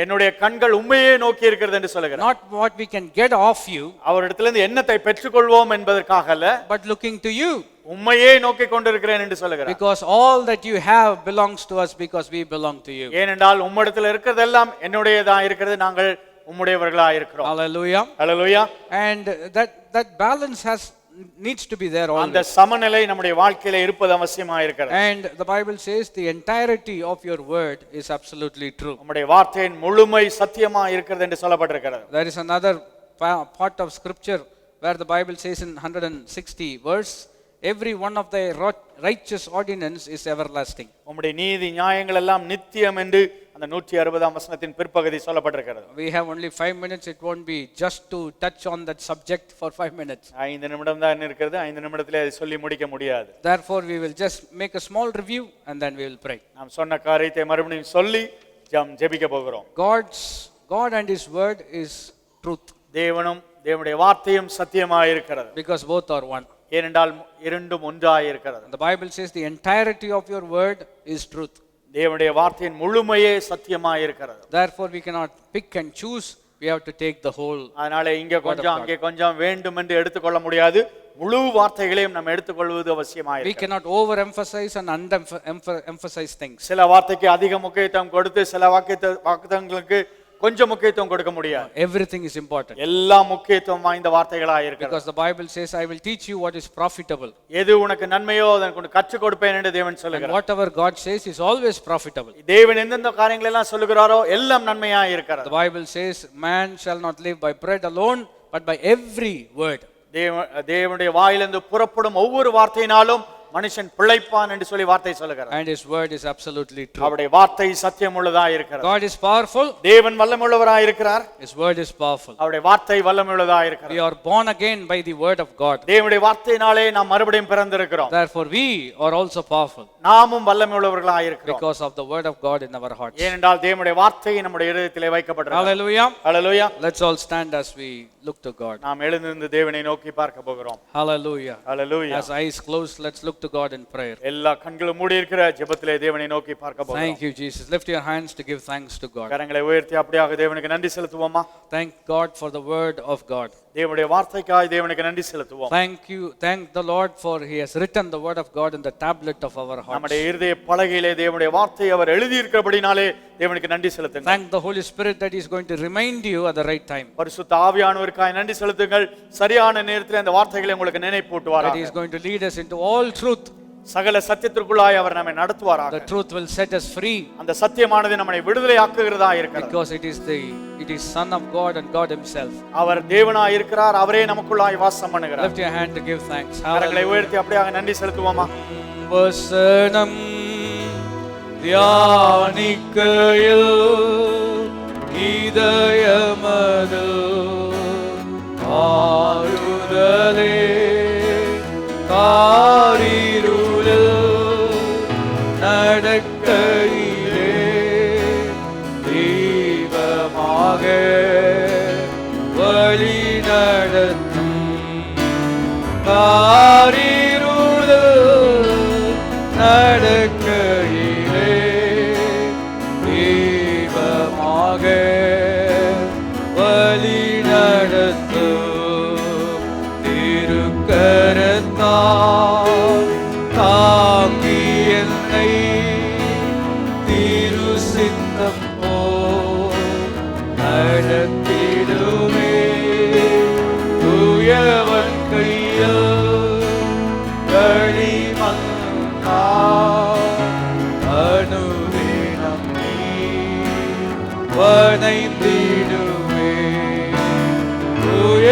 என்னுடைய கண்கள் உம்மையே நோக்கி இருக்கிறது என்று சொல்கிறார். Not what we can get off you. அவரிடத்திலிருந்து என்னத்தை பெற்றுக்கொள்வோம் என்பதற்காக அல்ல, but looking to you. உம்மையே நோக்கி கொண்டிருக்கிறேன் என்று சொல்கிறார். Because all that you have belongs to us because we belong to you. ஏனென்றால் உம்மிடத்தில் இருக்கிறதெல்லாம் என்னுடையதா இருக்கிறது, நாங்கள் உம்முடையவர்களாக இருக்கிறோம். Hallelujah. Hallelujah. And that balance needs to be there always. அந்த சமநிலை நம்முடைய வாழ்க்கையில இருப்பது அவசியமாக இருக்கிறது. And the Bible says the entirety of your word is absolutely true. நம்முடைய வார்த்தையின் முழுமை சத்தியமாக இருக்கிறது என்று சொல்லப்பட்டிருக்கிறது. There is another part of scripture where the Bible says in 160 verse, every one of the righteous ordinance is everlasting. உம்முடைய நீதி நியாயங்கள் எல்லாம் நித்தியம் என்று அந்த 160ஆம் வசனத்தின் பிற்பகுதி சொல்லப்பட்டிருக்கிறது. We have only 5 minutes. It won't be just to touch on that subject for 5 minutes. 5 நிமிடம் தான் இருக்கிறது. 5 நிமிடத்திலே அதை சொல்லி முடிக்க முடியாது. Therefore we will just make a small review and then we will pray. நாம் சொன்ன காரியத்தை மறுபடியும் சொல்லி ஜெபிக்க போகிறோம். God and his word is truth. தேவனும் தேவனுடைய வார்த்தையும் சத்தியமாய் இருக்கிறது. Because both are one. ஏனென்றால் இரண்டும் ஒன்றாய் இருக்கிறது. The Bible says the entirety of your word is truth. தேவனுடைய வார்த்தையின் முழுமையே சத்தியமாய் இருக்கிறது. Therefore we cannot pick and choose, we have to take the whole. அதனால இங்க கொஞ்சம் அங்கே கொஞ்சம் வேண்டும் என்று எடுத்துக்கொள்ள முடியாது. முழு வார்த்தைகளையும் நாம் எடுத்துக்கொள்வது அவசியமாக We cannot overemphasize and underemphasize things. சில வார்த்தைக்கு அதிக முக்கியத்துவம் கொடுத்து சில வாக்குத்தங்களுக்கு கொஞ்சம் முக்கியத்துவம் கொடுக்க முடியாது. Everything is important. எல்லா முக்கியத்துவம் வாய்ந்த வார்த்தைகளாக இருக்கிறது. Because the Bible says I will teach you what is profitable. எது உனக்கு நன்மையோ அதை உனக்கு கற்றுக் கொடுப்பேன் என்று தேவன் சொல்கிறார். Whatever God says is always profitable. தேவன் எந்தெந்த காரியங்களை எல்லாம் சொல்லுகிறாரோ எல்லாம் நன்மையாக இருக்கிறது. The Bible says man shall not live by bread alone but by every word. தேவனுடைய வாயிலிருந்து புறப்படும் ஒவ்வொரு வார்த்தையினாலும் மனுஷன் பிழைப்பான் என்று சொல்லி வார்த்தை சொல்லுகிறார். And his word is absolutely true. அவருடைய வார்த்தை சத்தியமுள்ளதாக இருக்கிறது. God is powerful. தேவன் வல்லமையுள்ளவராய் இருக்கிறார். His word is powerful. அவருடைய வார்த்தை வல்லமையுள்ளதாக இருக்கிறது. We are born again by the word of God. தேவனுடைய வார்த்தையினாலே நாம் மறுபடியும் பிறந்திருக்கிறோம். Therefore we are also powerful. நாமும் வல்லமையுள்ளவர்களாக இருக்கிறோம். Because of the word of God in our hearts. ஏனென்றால் தேவனுடைய வார்த்தை நம்முடைய இதயத்திலே வைக்கப்பட்டிருக்கிறது. Hallelujah. Hallelujah. Let's all stand as we look to God. நாம் எழுந்திருந்து தேவனை நோக்கி பார்க்க போகிறோம். Hallelujah. Hallelujah. As eyes closed, let's look to God in prayer. எல்லா கண்களும் மூடி இருக்கிற ஜெபத்திலே தேவனை நோக்கி பார்க்க போகிறோம். Thank you Jesus. Lift your hands to give thanks to God. கரங்களை உயர்த்தி அப்படியே தேவனுக்கு நன்றி செலுத்துவோமா? Thank God for the word of God. தேவனுடைய வார்த்தைக்காய் தேவனுக்கு நன்றி செலுத்துவோம். Thank the Lord for he has written the word of God in the tablet of our hearts. நம்முடைய இருதய பலகையிலே தேவனுடைய வார்த்தையை அவர் எழுதி இருக்கிறபடினாலே தேவனுக்கு நன்றி செலுத்துங்கள். Thank the Holy Spirit that he is going to remind you at the right time. பரிசுத்த ஆவியானவருக்காய் நன்றி செலுத்துங்கள். சரியான நேரத்தில் அந்த வார்த்தைகளை உங்களுக்கு நினைப்பூட்டுவாராக. That he is going to lead us into all truth. சகல சத்தியத்திற்குள்ளாய் அவர் நம்மை நடத்துவாராக. The truth will set us free. அந்த சத்தியமானது நம்மை விடுதலையாக்குகிறதா இருக்கிறது. Because it is Son of God and God himself. அவர் தேவனாய் இருக்கிறார். அவரே நமக்குள்ளாய் வாசம் பண்ணுகிறார். Lift your hand to give thanks. கரங்களை உயர்த்தி அப்படியே நன்றி செலுத்துவோமா? வசனம் தியானிக்கையில் இதயமது ஆறுதலே காரிருளில் நடக்கையிலே தீபமாக வழி நடத்தும் காரிருளில் நடக்கையிலே தீபமாக வழி நடத்தும் திருக்கரத்தால் தாங்கி என்னை திரு சித்தம் போல் நடத்திடுமே தூயவன் கையில் களிமண்ணா அனுதினம் நீ வனைந்திடுவே தூய